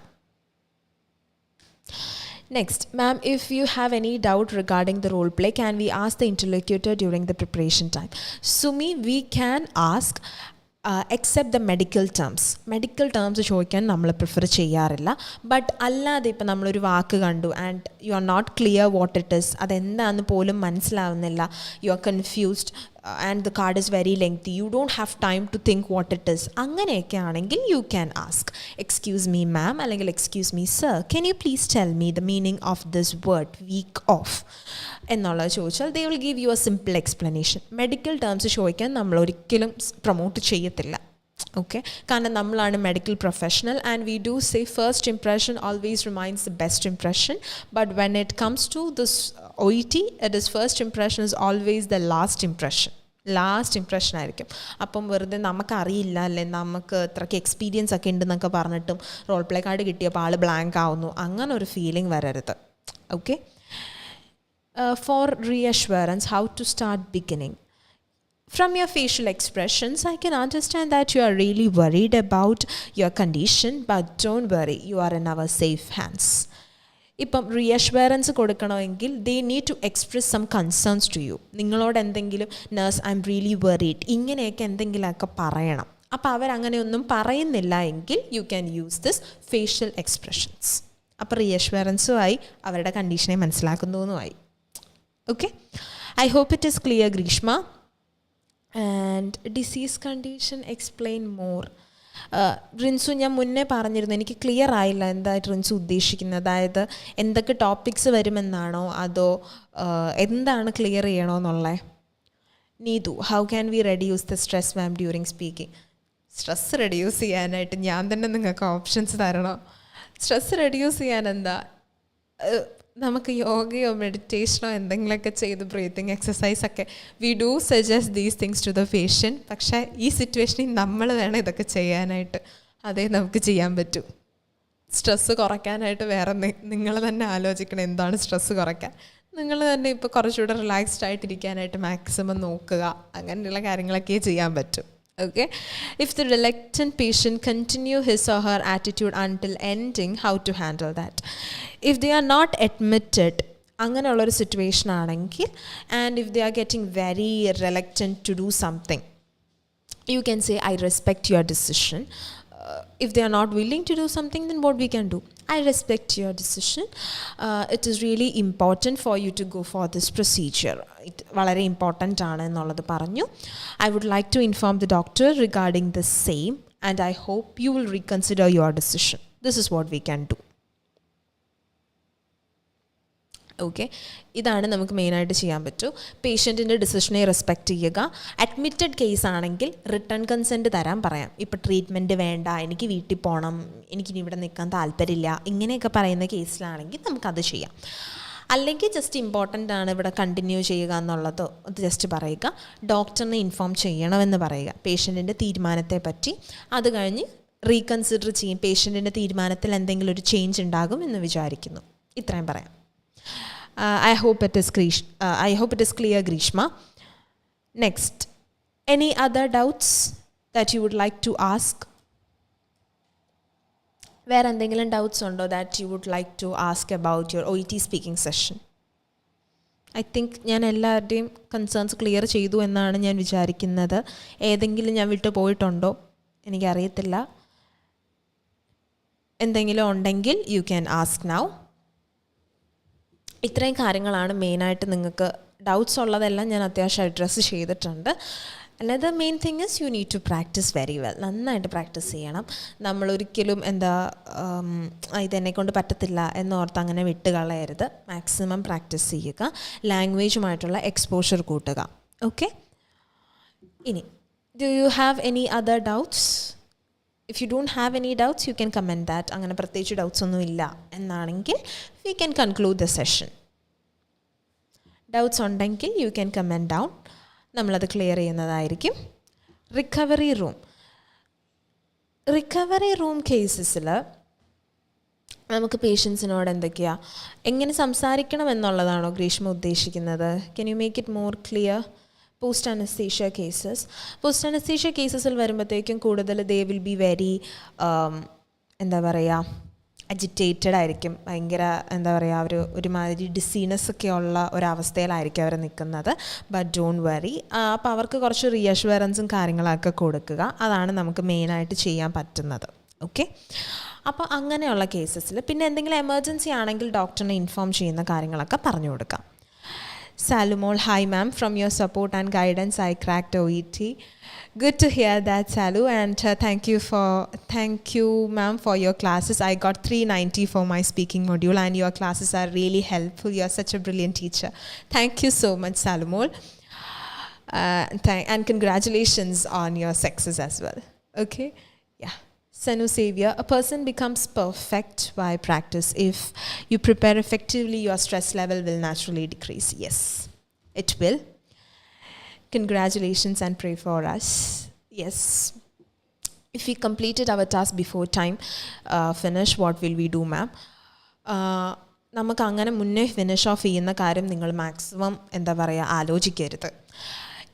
Next, ma'am, if you have any doubt regarding the role play, can we ask the interlocutor during the preparation time? Sumi, we can ask except the medical terms. Medical terms ചോദിക്കാൻ നമ്മൾ prefer ചെയ്യാറില്ല. But അല്ലാതെ ഇപ്പം നമ്മളൊരു വാക്ക് കണ്ടു and you are not clear what it is, അതെന്താണെന്ന് പോലും മനസ്സിലാവുന്നില്ല, you are confused and the card is very lengthy, you don't have time to think what it is, അങ്ങനെയൊക്കെ ആണെങ്കിൽ you can ask excuse me ma'am അല്ലെങ്കിൽ excuse me sir, can you please tell me the meaning of this word weak of എന്നുള്ളത് ചോദിച്ചാൽ they will give you a simple explanation. Medical terms ചോദിക്കാൻ നമ്മൾ ഒരിക്കലും promote ചെയ്യത്തില്ല. Okay. കാരണം നമ്മളാണ് medical professional and we do say first impression always remains the best impression. But when it comes to this OET, it is first impression is always the last impression. Last impression ആയിരിക്കും. അപ്പം വെറുതെ നമുക്കറിയില്ല അല്ലേ, നമുക്ക് ഇത്രയ്ക്ക് experience ഒക്കെ ഉണ്ടെന്നൊക്കെ പറഞ്ഞിട്ടും റോൾ പ്ലേ കാർഡ് കിട്ടിയപ്പോൾ ആൾ ബ്ലാങ്ക് ആവുന്നു, അങ്ങനെ ഒരു ഫീലിംഗ് വരരുത്. Okay. For reassurance, how to start beginning. From your facial expressions, I can understand that you are really worried about your condition, but don't worry, you are in our safe hands. ഇപ്പം reassurance കൊടുക്കണമെങ്കിൽ they need to express some concerns to you. നിങ്ങളോട് എന്തെങ്കിലും nurse I am really worried ഇങ്ങനെയൊക്കെ എന്തെങ്കിലുമൊക്കെ പറയണം. അപ്പോൾ അവരങ്ങനെയൊന്നും പറയുന്നില്ല എങ്കിൽ you can use this facial expressions. അപ്പോൾ റീഅഷ്വറൻസുമായി അവരുടെ കണ്ടീഷനെ മനസ്സിലാക്കുന്നുമായി. Okay, I hope it is clear, Grishma. And disease condition, explain more. റിൻസു, ഞാൻ മുന്നേ പറഞ്ഞിരുന്നു, എനിക്ക് ക്ലിയർ ആയില്ല എന്തായിട്ട് റിൻസു ഉദ്ദേശിക്കുന്നത്. അതായത് എന്തൊക്കെ ടോപ്പിക്സ് വരുമെന്നാണോ അതോ എന്താണ് ക്ലിയർ ചെയ്യണമെന്നുള്ളത്? Neethu, how can we reduce the stress ma'am during speaking? Stress reduce ചെയ്യാനായിട്ട് ഞാൻ തന്നെ നിങ്ങൾക്ക് ഓപ്ഷൻസ് തരണോ? സ്ട്രെസ് റെഡ്യൂസ് ചെയ്യാൻ എന്താ, നമുക്ക് യോഗയോ മെഡിറ്റേഷനോ എന്തെങ്കിലുമൊക്കെ ചെയ്ത് ബ്രീത്തിങ് എക്സസൈസൊക്കെ we do suggest these things to the patient. പക്ഷേ ഈ സിറ്റുവേഷനിൽ നമ്മൾ വേണം ഇതൊക്കെ ചെയ്യാനായിട്ട്. അതേ നമുക്ക് ചെയ്യാൻ പറ്റൂ. സ്ട്രെസ്സ് കുറയ്ക്കാനായിട്ട് വേറെ നിങ്ങൾ തന്നെ ആലോചിക്കണം എന്താണ് സ്ട്രെസ്സ് കുറയ്ക്കാൻ. നിങ്ങൾ തന്നെ ഇപ്പോൾ കുറച്ചുകൂടെ റിലാക്സ്ഡ് ആയിട്ടിരിക്കാനായിട്ട് മാക്സിമം നോക്കുക. അങ്ങനെയുള്ള കാര്യങ്ങളൊക്കെ ചെയ്യാൻ പറ്റും. Okay. If the reluctant patient continue his or her attitude until ending, how to handle that? If they are not admitted, അങ്ങനെയുള്ളൊരു സിറ്റുവേഷൻ ആണെങ്കിൽ and if they are getting very reluctant to do something, you can say I respect your decision. If they are not willing to do something, then what we can do? I respect your decision. It is really important for you to go for this procedure. It വളരെ important ആണ് എന്നുള്ളത് പറഞ്ഞു. I would like to inform the doctor regarding the same and I hope you will reconsider your decision. This is what we can do. Okay, ഇതാണ് നമുക്ക് മെയിനായിട്ട് ചെയ്യാൻ പറ്റൂ. പേഷ്യൻറ്റിൻ്റെ ഡിസിഷനെ respect ചെയ്യുക. അഡ്മിറ്റഡ് കേസ് ആണെങ്കിൽ റിട്ടേൺ കൺസെൻറ്റ് തരാൻ പറയാം. ഇപ്പോൾ ട്രീറ്റ്മെൻറ്റ് വേണ്ട, എനിക്ക് വീട്ടിൽ പോകണം, എനിക്കിനി ഇവിടെ നിൽക്കാൻ താല്പര്യമില്ല, ഇങ്ങനെയൊക്കെ പറയുന്ന കേസിലാണെങ്കിൽ നമുക്കത് ചെയ്യാം. അല്ലെങ്കിൽ ജസ്റ്റ് ഇമ്പോർട്ടൻ്റ് ആണ് ഇവിടെ കണ്ടിന്യൂ ചെയ്യുക എന്നുള്ളത് അത് ജസ്റ്റ് പറയുക. ഡോക്ടറിനെ ഇൻഫോം ചെയ്യണമെന്ന് പറയുക പേഷ്യൻറ്റിൻ്റെ തീരുമാനത്തെ പറ്റി. അത് കഴിഞ്ഞ് റീകൺസിഡർ ചെയ്യും, പേഷ്യൻറ്റിൻ്റെ തീരുമാനത്തിൽ എന്തെങ്കിലും ഒരു ചേഞ്ച് ഉണ്ടാകും എന്ന് വിചാരിക്കുന്നു. ഇത്രയും പറയാം. I hope it is clear, Grishma. Next, any other doubts that you would like to ask? Where എന്തെങ്കിലും doubts ഉണ്ടോ that you would like to ask about your OET speaking session? I think ഞാൻ എല്ലാവരുടെയും concerns clear ചെയ്തു എന്നാണ് ഞാൻ വിചാരിക്കുന്നത്. ഏതെങ്കിലും ഞാൻ വിട്ടു പോയിട്ടുണ്ടോ എനിക്കറിയത്തില്ല. എന്തെങ്കിലും ഉണ്ടെങ്കിൽ you can ask now. ഇത്രയും കാര്യങ്ങളാണ് മെയിനായിട്ട് നിങ്ങൾക്ക് ഡൗട്ട്സ് ഉള്ളതെല്ലാം ഞാൻ അത്യാവശ്യം അഡ്രസ്സ് ചെയ്തിട്ടുണ്ട്. അല്ലാതെ main thing is you need to practice very well. നന്നായിട്ട് പ്രാക്ടീസ് ചെയ്യണം. നമ്മളൊരിക്കലും ഇതെന്നെക്കൊണ്ട് പറ്റത്തില്ല എന്നോർത്ത് അങ്ങനെ വിട്ട് കളയരുത്. മാക്സിമം പ്രാക്ടീസ് ചെയ്യുക. ലാംഗ്വേജുമായിട്ടുള്ള എക്സ്പോഷർ കൂട്ടുക. ഓക്കെ, ഇനി do you have any other doubts? If you don't have any doubts you can comment that. അങ്ങനെ പ്രത്യേകിച്ച് ഡൗട്ട്സ് ഒന്നും ഇല്ല എന്നാണെങ്കിൽ we can conclude the session. Doubts ഉണ്ടെങ്കിൽ യു ക്യാൻ കമൻറ്റ് ഡൗൺ. നമ്മളത് ക്ലിയർ ചെയ്യുന്നതായിരിക്കും. റിക്കവറി റൂം കേസസിൽ നമുക്ക് പേഷ്യൻസിനോട് എങ്ങനെ സംസാരിക്കണം എന്നുള്ളതാണോ ഗ്രീഷ്മ ഉദ്ദേശിക്കുന്നത്? Can you make it more clear? Post anaesthesia കേസസിൽ വരുമ്പോഴത്തേക്കും കൂടുതൽ they will be very agitated ആയിരിക്കും. ഭയങ്കര ഒരുമാതിരി ഡിസീനസ് ഒക്കെ ഉള്ള ഒരവസ്ഥയിലായിരിക്കും അവർ നിൽക്കുന്നത്. But don't worry. അപ്പോൾ അവർക്ക് കുറച്ച് റീഅഷ്വറൻസും കാര്യങ്ങളൊക്കെ കൊടുക്കുക. അതാണ് നമുക്ക് മെയിനായിട്ട് ചെയ്യാൻ പറ്റുന്നത്. ഓക്കെ, അപ്പോൾ അങ്ങനെയുള്ള കേസസിൽ പിന്നെ എന്തെങ്കിലും എമർജൻസി ആണെങ്കിൽ ഡോക്ടറിനെ ഇൻഫോം ചെയ്യുന്ന കാര്യങ്ങളൊക്കെ പറഞ്ഞു കൊടുക്കാം. Salumol, hi ma'am, from your support and guidance I cracked OET. Good to hear that, Salu, and thank you ma'am for your classes. I got 390 for my speaking module and your classes are really helpful. You are such a brilliant teacher. Thank you so much, Salumol, and congratulations on your success as well. Okay, yeah. Sanu Savior, a person becomes perfect by practice. If you prepare effectively, your stress level will naturally decrease. Yes, it will. Congratulations and pray for us. Yes. If we completed our task before time finish, what will we do, ma'am? നമുക്ക് അങ്ങനെ മുന്നേ finish of ചെയ്യുന്ന കാര്യം നിങ്ങൾ maximum ആലോചിക്കരുത്.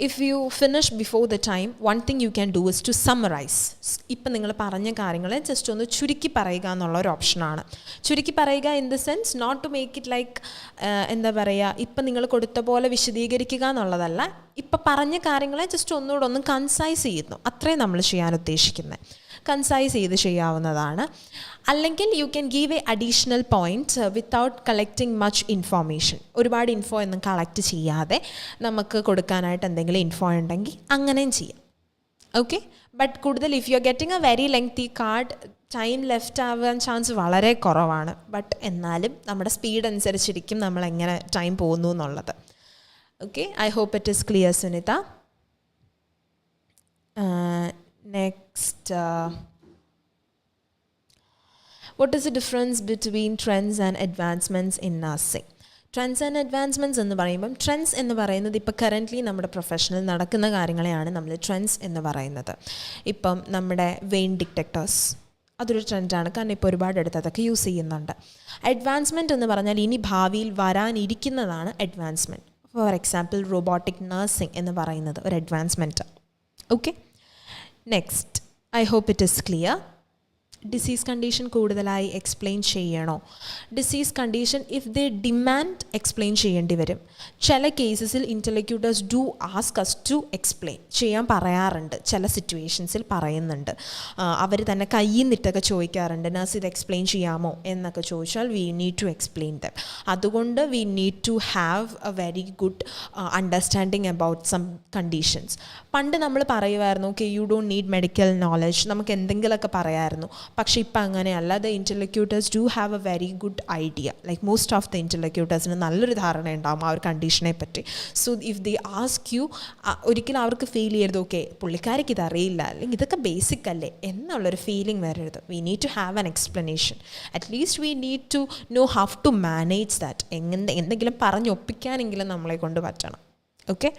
If you finish before the time, one thing you can do is to summarize. ഇപ്പം നിങ്ങൾ പറഞ്ഞ കാര്യങ്ങളെ ജസ്റ്റ് ഒന്ന് ചുരുക്കി പറയുക എന്നുള്ള ഒരു ഓപ്ഷനാണ്. ചുരുക്കി പറയുക in the sense not to make it like ഇപ്പം നിങ്ങൾ കൊടുത്ത പോലെ വിശദീകരിക്കുക എന്നുള്ളതല്ല. ഇപ്പം പറഞ്ഞ കാര്യങ്ങളെ ജസ്റ്റ് ഒന്നുകൂടെ ഒന്ന് കൺസൈസ് ചെയ്യുന്നു. അത്രയും നമ്മൾ ചെയ്യാൻ ഉദ്ദേശിക്കുന്നത്. കൺസൈസ് ചെയ്ത് ചെയ്യാവുന്നതാണ്. അല്ലെങ്കിൽ U can give A additional points without collecting much information. ഒരുപാട് ഇൻഫോ ഒന്നും കളക്ട് ചെയ്യാതെ നമുക്ക് കൊടുക്കാനായിട്ട് എന്തെങ്കിലും ഇൻഫോ ഉണ്ടെങ്കിൽ അങ്ങനെയും ചെയ്യാം. ഓക്കെ, ബട്ട് കൂടുതൽ if you are getting A very lengthy card time left ആവാൻ ചാൻസ് വളരെ കുറവാണ്. ബട്ട് എന്നാലും നമ്മുടെ സ്പീഡ് അനുസരിച്ചിരിക്കും നമ്മൾ എങ്ങനെ ടൈം പോകുന്നു എന്നുള്ളത്. Okay, I hope it is clear, Sunita. Next, what is the difference between trends and advancements in nursing? Trends and advancements എന്ന് പറയുമ്പം ട്രെൻഡ്സ് എന്ന് പറയുന്നത് ഇപ്പോൾ കറൻ്റ്ലി നമ്മുടെ പ്രൊഫഷനിൽ നടക്കുന്ന കാര്യങ്ങളെയാണ് നമ്മൾ ട്രെൻഡ്സ് എന്ന് പറയുന്നത്. ഇപ്പം നമ്മുടെ വെയിൻ ഡിറ്റക്ടേഴ്സ് അതൊരു ട്രെൻഡാണ്, കാരണം ഇപ്പോൾ ഒരുപാട് അടുത്ത് അതൊക്കെ യൂസ് ചെയ്യുന്നുണ്ട്. അഡ്വാൻസ്മെൻറ്റ് എന്ന് പറഞ്ഞാൽ ഇനി ഭാവിയിൽ വരാനിരിക്കുന്നതാണ് advancement. For example robotic nursing എന്ന് പറയുന്നത് ഒരു advancement. Okay, next, I hope it is clear. Disease condition കൂടുതലായി എക്സ്പ്ലെയിൻ ചെയ്യണോ? Disease condition if they demand explain ചെയ്യേണ്ടി വരും. ചില കേസസിൽ ഇൻ്റർലോക്യൂട്ടേഴ്സ് do ask us to explain ചെയ്യാൻ പറയാറുണ്ട്. ചില സിറ്റുവേഷൻസിൽ പറയുന്നുണ്ട്. അവർ തന്നെ കയ്യിൽ നിന്നിട്ടൊക്കെ ചോദിക്കാറുണ്ട്, നഴ്സ് ഇത് എക്സ്പ്ലെയിൻ ചെയ്യാമോ എന്നൊക്കെ ചോദിച്ചാൽ we need to explain them. അതുകൊണ്ട് we need to have a very good understanding about some conditions. പണ്ട് നമ്മൾ പറയുമായിരുന്നു okay you don't need medical knowledge, നമുക്ക് എന്തെങ്കിലുമൊക്കെ പറയാമായിരുന്നു. പക്ഷേ ഇപ്പം അങ്ങനെയല്ല. The interlocutors do have a very good idea. Like most of the ഇൻ്റർലക്യൂട്ടേഴ്സിന് നല്ലൊരു ധാരണ ഉണ്ടാകും ആ ഒരു കണ്ടീഷനെ പറ്റി. So if they ask you, ഒരിക്കലും അവർക്ക് ഫീൽ ചെയ്യരുത് ഓക്കെ പുള്ളിക്കാർക്ക് ഇതറിയില്ല അല്ലെങ്കിൽ ഇതൊക്കെ ബേസിക് അല്ലേ എന്നുള്ളൊരു ഫീലിംഗ് വരരുത്. We need to have an explanation. At least we need to know how to manage that. എന്തെങ്കിലും പറഞ്ഞൊപ്പിക്കാനെങ്കിലും നമ്മളെ കൊണ്ട് പറ്റണം. Okay,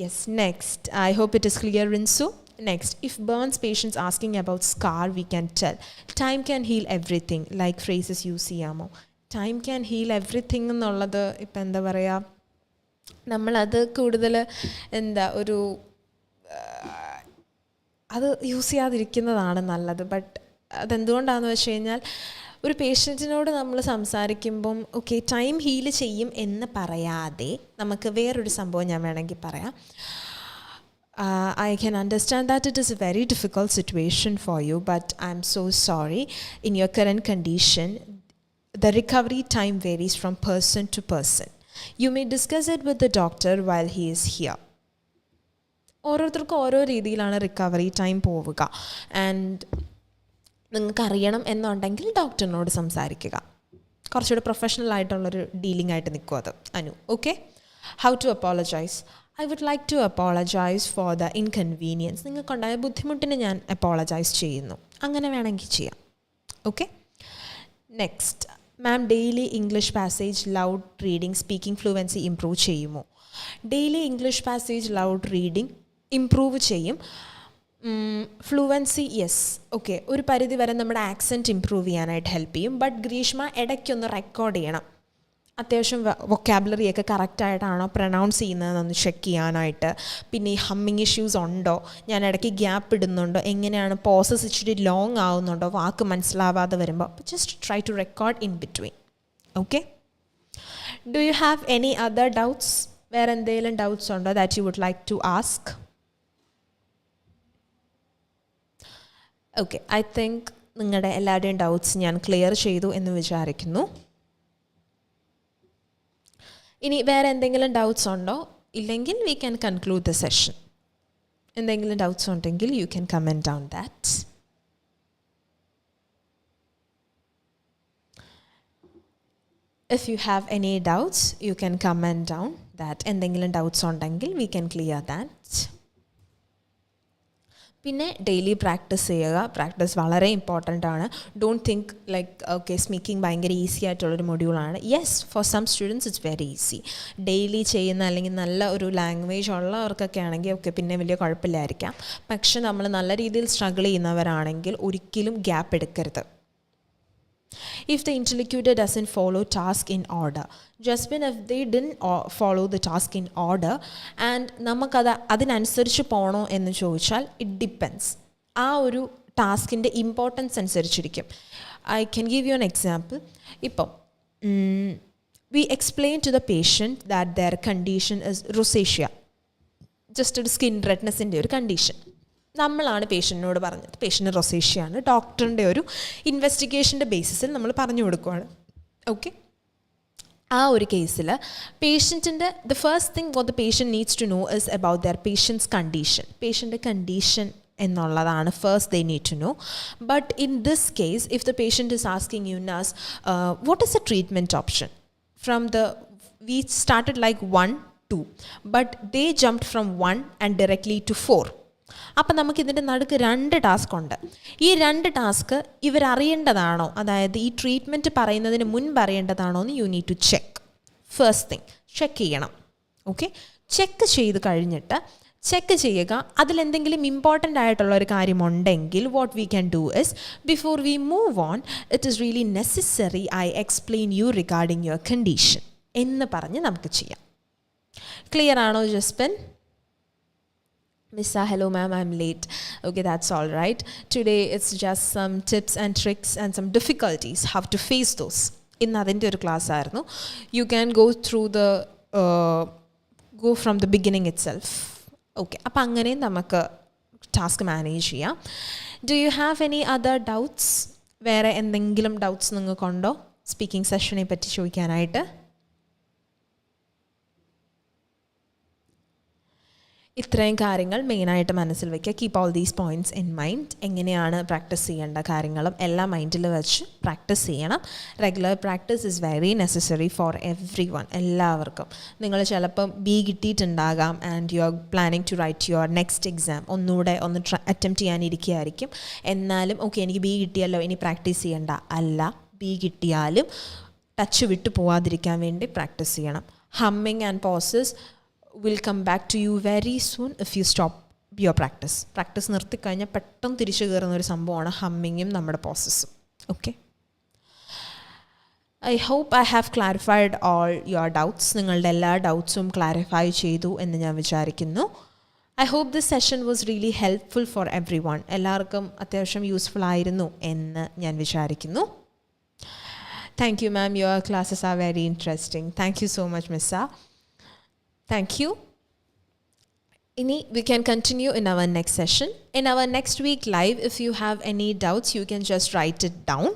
yes. Next, I hope it is clear, Rinsu. Next, if Burns patients asking about scar, we can tell time can heal everything, like phrases use ചെയ്യാമോ? Time can heal everything എന്നുള്ളത് ഇപ്പം എന്താ പറയുക, നമ്മളത് കൂടുതൽ ഒരു അത് യൂസ് ചെയ്യാതിരിക്കുന്നതാണ് നല്ലത്. ബട്ട് അതെന്തുകൊണ്ടാണെന്ന് വെച്ച് കഴിഞ്ഞാൽ ഒരു പേഷ്യൻറ്റിനോട് നമ്മൾ സംസാരിക്കുമ്പം ഓക്കെ ടൈം ഹീൽ ചെയ്യും എന്ന് പറയാതെ നമുക്ക് വേറൊരു സംഭവം ഞാൻ വേണമെങ്കിൽ പറയാം. I can understand that it is a very difficult situation for you, but I'm so sorry. In your current condition, the recovery time varies from person to person. You may discuss it with the doctor while he is here. ഓരോരുത്തർക്കും ഓരോ രീതിയിലാണ് recovery time പോവുക. And നിങ്ങൾക്ക് അറിയണം എന്നുണ്ടെങ്കിൽ ഡോക്ടറിനോട് സംസാരിക്കുക. കുറച്ചുകൂടെ professional ആയിട്ടുള്ളൊരു ഡീലിംഗ് ആയിട്ട് നിൽക്കും അത്. Anu, okay. How to apologize. I would like to apologize for the inconvenience. നിങ്ങൾക്കുണ്ടായ ബുദ്ധിമുട്ടിന് ഞാൻ അപ്പോളജൈസ് ചെയ്യുന്നു. അങ്ങനെ വേണമെങ്കിൽ ചെയ്യാം. Okay, next. Ma'am, daily English passage loud reading speaking fluency improve ചെയ്യുമോ? Daily English passage loud reading improve ചെയ്യും. ഫ്ലുവൻസി യെസ്, ഓക്കെ, ഒരു പരിധി വരെ നമ്മുടെ ആക്സെൻറ്റ് ഇംപ്രൂവ് ചെയ്യാനായിട്ട് ഹെൽപ്പ് ചെയ്യും. ബട്ട് ഗ്രീഷ്മ ഇടയ്ക്കൊന്ന് റെക്കോർഡ് ചെയ്യണം. അത്യാവശ്യം വൊക്കാബുലറിയൊക്കെ കറക്റ്റായിട്ടാണോ പ്രൊനൗൺസ് ചെയ്യുന്നതെന്നൊന്ന് ചെക്ക് ചെയ്യാനായിട്ട്. പിന്നെ ഈ ഹമ്മിങ് ഇഷ്യൂസ് ഉണ്ടോ, ഞാൻ ഇടയ്ക്ക് ഗ്യാപ്പ് ഇടുന്നുണ്ടോ, എങ്ങനെയാണ് പോസസ് ഇച്ചിരി ലോങ് ആവുന്നുണ്ടോ വാക്ക് മനസ്സിലാവാതെ വരുമ്പോൾ. Just try to record in between. Okay, do you have any other doubts? വേറെ എന്തെങ്കിലും ഡൗട്ട്സ് ഉണ്ടോ that you would like to ask? Okay, I think നിങ്ങളുടെ എല്ലാവരുടെയും ഡൗട്ട്സ് ഞാൻ ക്ലിയർ ചെയ്തു എന്ന് വിചാരിക്കുന്നു. ഇനി വേറെ എന്തെങ്കിലും ഡൗട്ട്സ് ഉണ്ടോ? ഇല്ലെങ്കിൽ we can conclude the session. എന്തെങ്കിലും ഡൗട്ട്സ് ഉണ്ടെങ്കിൽ you can comment down that. If you have any doubts you can comment down that. എന്തെങ്കിലും ഡൗട്ട്സ് ഉണ്ടെങ്കിൽ വി ക്യാൻ ക്ലിയർ ദാറ്റ്. പിന്നെ ഡെയിലി പ്രാക്ടീസ് ചെയ്യുക. പ്രാക്ടീസ് വളരെ ഇമ്പോർട്ടൻ്റ് ആണ്. Don't think like okay speaking ഭയങ്കര easy ആയിട്ടുള്ളൊരു മൊഡ്യൂളാണ്. Yes, for some students it's very easy. Daily ചെയ്യുന്ന അല്ലെങ്കിൽ നല്ല ഒരു ലാംഗ്വേജ് ഉള്ളവർക്കൊക്കെ ആണെങ്കിൽ ഓക്കെ പിന്നെ വലിയ കുഴപ്പമില്ലായിരിക്കാം. പക്ഷെ നമ്മൾ നല്ല രീതിയിൽ സ്ട്രഗിൾ ചെയ്യുന്നവരാണെങ്കിൽ ഒരിക്കലും ഗ്യാപ്പ് എടുക്കരുത്. If the interlocutor doesn't follow task in order, just when if they didn't follow the task in order and നമുക്കത് അതിനനുസരിച്ച് പോകണോ എന്ന് ചോദിച്ചാൽ ഇറ്റ് ഡിപ്പെൻസ്. ആ ഒരു ടാസ്കിൻ്റെ ഇമ്പോർട്ടൻസ് അനുസരിച്ചിരിക്കും. I can give you an example. ഇപ്പം we explain to the patient that their condition is rosacea, just ഒരു സ്കിൻ റെഡ്നെസ്സിൻ്റെ ഒരു കണ്ടീഷൻ. നമ്മളാണ് പേഷ്യൻറ്റിനോട് പറഞ്ഞത് പേഷ്യൻ്റ് റൊസേഷ്യയാണ്. ഡോക്ടറിൻ്റെ ഒരു ഇൻവെസ്റ്റിഗേഷൻ്റെ ബേസിസിൽ നമ്മൾ പറഞ്ഞു കൊടുക്കുകയാണ്. ഓക്കെ, ആ ഒരു കേസിൽ പേഷ്യൻറ്റിൻ്റെ the first thing what the patient needs to know is about their patient's condition. പേഷ്യൻ്റെ കണ്ടീഷൻ എന്നുള്ളതാണ് first they need to know. But in this case if the patient is asking you nurse what is a treatment option from the we started like 1, 2 but they jumped from 1 and directly to 4. അപ്പം നമുക്കിതിൻ്റെ നടുക്ക് 2 task ഉണ്ട്. ഈ 2 task ഇവരറിയേണ്ടതാണോ, അതായത് ഈ treatment പറയുന്നതിന് മുൻപ് അറിയേണ്ടതാണോ എന്ന് you need to check. First thing check ചെയ്യണം. ഓക്കെ, ചെക്ക് ചെയ്ത് കഴിഞ്ഞിട്ട് ചെക്ക് ചെയ്യുക. അതിലെന്തെങ്കിലും ഇമ്പോർട്ടൻ്റ് ആയിട്ടുള്ള ഒരു കാര്യമുണ്ടെങ്കിൽ what we can do is before we move on it is really necessary I explain you regarding your condition എന്ന് പറഞ്ഞ് നമുക്ക് ചെയ്യാം. ക്ലിയർ ആണോ ജസ്പിൻ? Missa, hello ma'am, I'm late. Okay, that's all right. Today it's just some tips and tricks and some difficulties, how to face those. In adinte oru class aayirunnu. You can go through the go from the beginning itself. Okay, appo angane namakku task manage cheyam. Do you have any other doubts? Vera endengilum doubts ningalkundo speaking session e patti choikanayitte? ഇത്രയും കാര്യങ്ങൾ മെയിനായിട്ട് മനസ്സിൽ വയ്ക്കുക. Keep all these points in mind. എങ്ങനെയാണ് practice ചെയ്യേണ്ട കാര്യങ്ങളും എല്ലാം മൈൻഡിൽ വെച്ച് പ്രാക്ടീസ് ചെയ്യണം. Regular practice is very necessary for everyone, എല്ലാവർക്കും. നിങ്ങൾ ചിലപ്പം ബി കിട്ടിയിട്ടുണ്ടാകാം and you are planning to write your next exam. ഒന്നുകൂടെ അറ്റംപ്റ്റ് ചെയ്യാനിരിക്കുകയായിരിക്കും. എന്നാലും ഓക്കെ എനിക്ക് ബി കിട്ടിയല്ലോ ഇനി പ്രാക്ടീസ് ചെയ്യണ്ട. അല്ല, ബി കിട്ടിയാലും ടച്ച് വിട്ട് പോവാതിരിക്കാൻ വേണ്ടി പ്രാക്ടീസ് ചെയ്യണം. Humming and poses will come back to you very soon if you stop your practice. Practice നിർത്തിക്കഴിഞ്ഞാൽ പെട്ടെന്ന് തിരിച്ചു കയറുന്ന ഒരു സംഭവമാണ് ഹമ്മിങ്ങും നമ്മുടെ പോസസ്സും. Okay, I hope I have clarified all your doubts. നിങ്ങളുടെ എല്ലാ ഡൗട്ട്സും ക്ലാരിഫൈ ചെയ്തു എന്ന് ഞാൻ വിചാരിക്കുന്നു. I hope this session was really helpful for everyone. എല്ലാവർക്കും അത്യാവശ്യം യൂസ്ഫുൾ ആയിരുന്നു എന്ന് ഞാൻ വിചാരിക്കുന്നു. Thank you ma'am, your classes are very interesting. Thank you so much മിസ്സ. Thank you. We can continue in our next session. In our next week live, if you have any doubts, you can just write it down.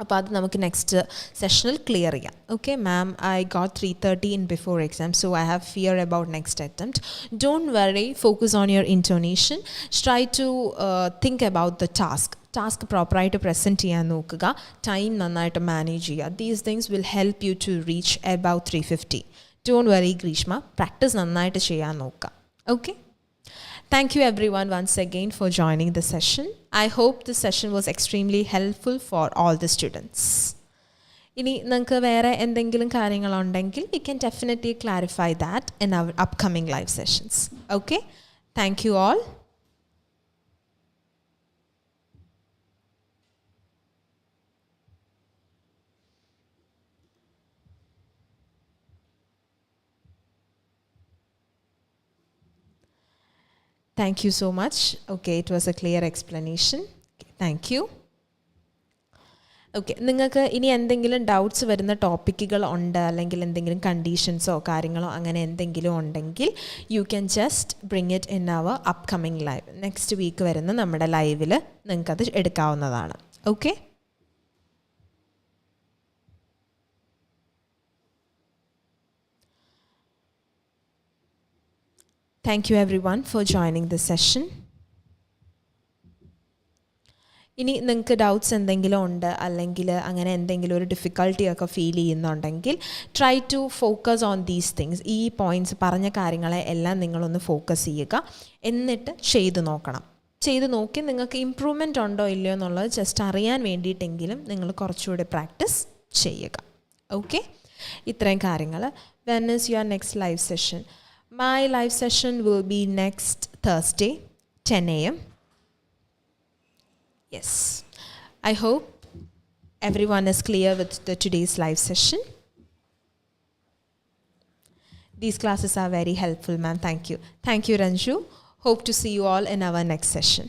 അപ്പോൾ അത് നമുക്ക് next സെഷനിൽ clear ചെയ്യാം. Okay ma'am, I got 3:30 in before exam, so I have fear about next attempt. Don't worry, focus on your intonation. Try to think about the task പ്രോപ്പറായിട്ട് present ചെയ്യാൻ നോക്കുക. Time നന്നായിട്ട് manage ചെയ്യുക. These things will help you to reach about 350. Don't worry Grishma, practice നന്നായിട്ട് ചെയ്യാൻ നോക്കുക. Okay? Thank you everyone once again for joining the session. I hope this session was extremely helpful for all the students. ഇനി നിങ്ങൾക്ക് വേറെ എന്തെങ്കിലും കാര്യങ്ങളുണ്ടെങ്കിൽ you can definitely clarify that in our upcoming live sessions. Okay? Thank you all. Thank you so much. Okay, it was a clear explanation. Okay, thank you. Okay, നിങ്ങൾക്ക് ഇനി എന്തെങ്കിലും doubts വരുന്ന ടോപ്പിക്കുകൾ ഉണ്ട്, അല്ലെങ്കിൽ എന്തെങ്കിലും കണ്ടീഷൻസോ കാര്യങ്ങളോ അങ്ങനെ എന്തെങ്കിലും ഉണ്ടെങ്കിൽ you can just bring it in our upcoming live. Next week വരുന്ന നമ്മുടെ ലൈവിൽ നിങ്ങൾക്കത് എടുക്കാവുന്നതാണ്. Okay, thank you everyone for joining this session. ഇനി നിങ്ങൾക്ക് ഡൗട്ട്സ് എന്തെങ്കിലും ഉണ്ട്, അല്ലെങ്കിൽ അങ്ങനെ എന്തെങ്കിലും ഒരു ഡിഫിക്കൽട്ടിയൊക്കെ ഫീൽ ചെയ്യുന്നുണ്ടെങ്കിൽ try to focus on these things. ഈ പോയിൻറ്റ്സ് പറഞ്ഞ കാര്യങ്ങളെ എല്ലാം നിങ്ങളൊന്ന് ഫോക്കസ് ചെയ്യുക. എന്നിട്ട് ചെയ്ത് നോക്കണം. ചെയ്ത് നോക്കി നിങ്ങൾക്ക് ഇമ്പ്രൂവ്മെൻ്റ് ഉണ്ടോ ഇല്ലയോ എന്നുള്ളത് ജസ്റ്റ് അറിയാൻ വേണ്ടിയിട്ടെങ്കിലും നിങ്ങൾ കുറച്ചുകൂടി പ്രാക്ടീസ് ചെയ്യുക. ഓക്കെ, ഇത്രയും കാര്യങ്ങൾ. When is your next live session? My live session will be next Thursday, 10 a.m. Yes. I hope everyone is clear with today's live session. These classes are very helpful, ma'am. Thank you. Thank you, Ranju. Hope to see you all in our next session.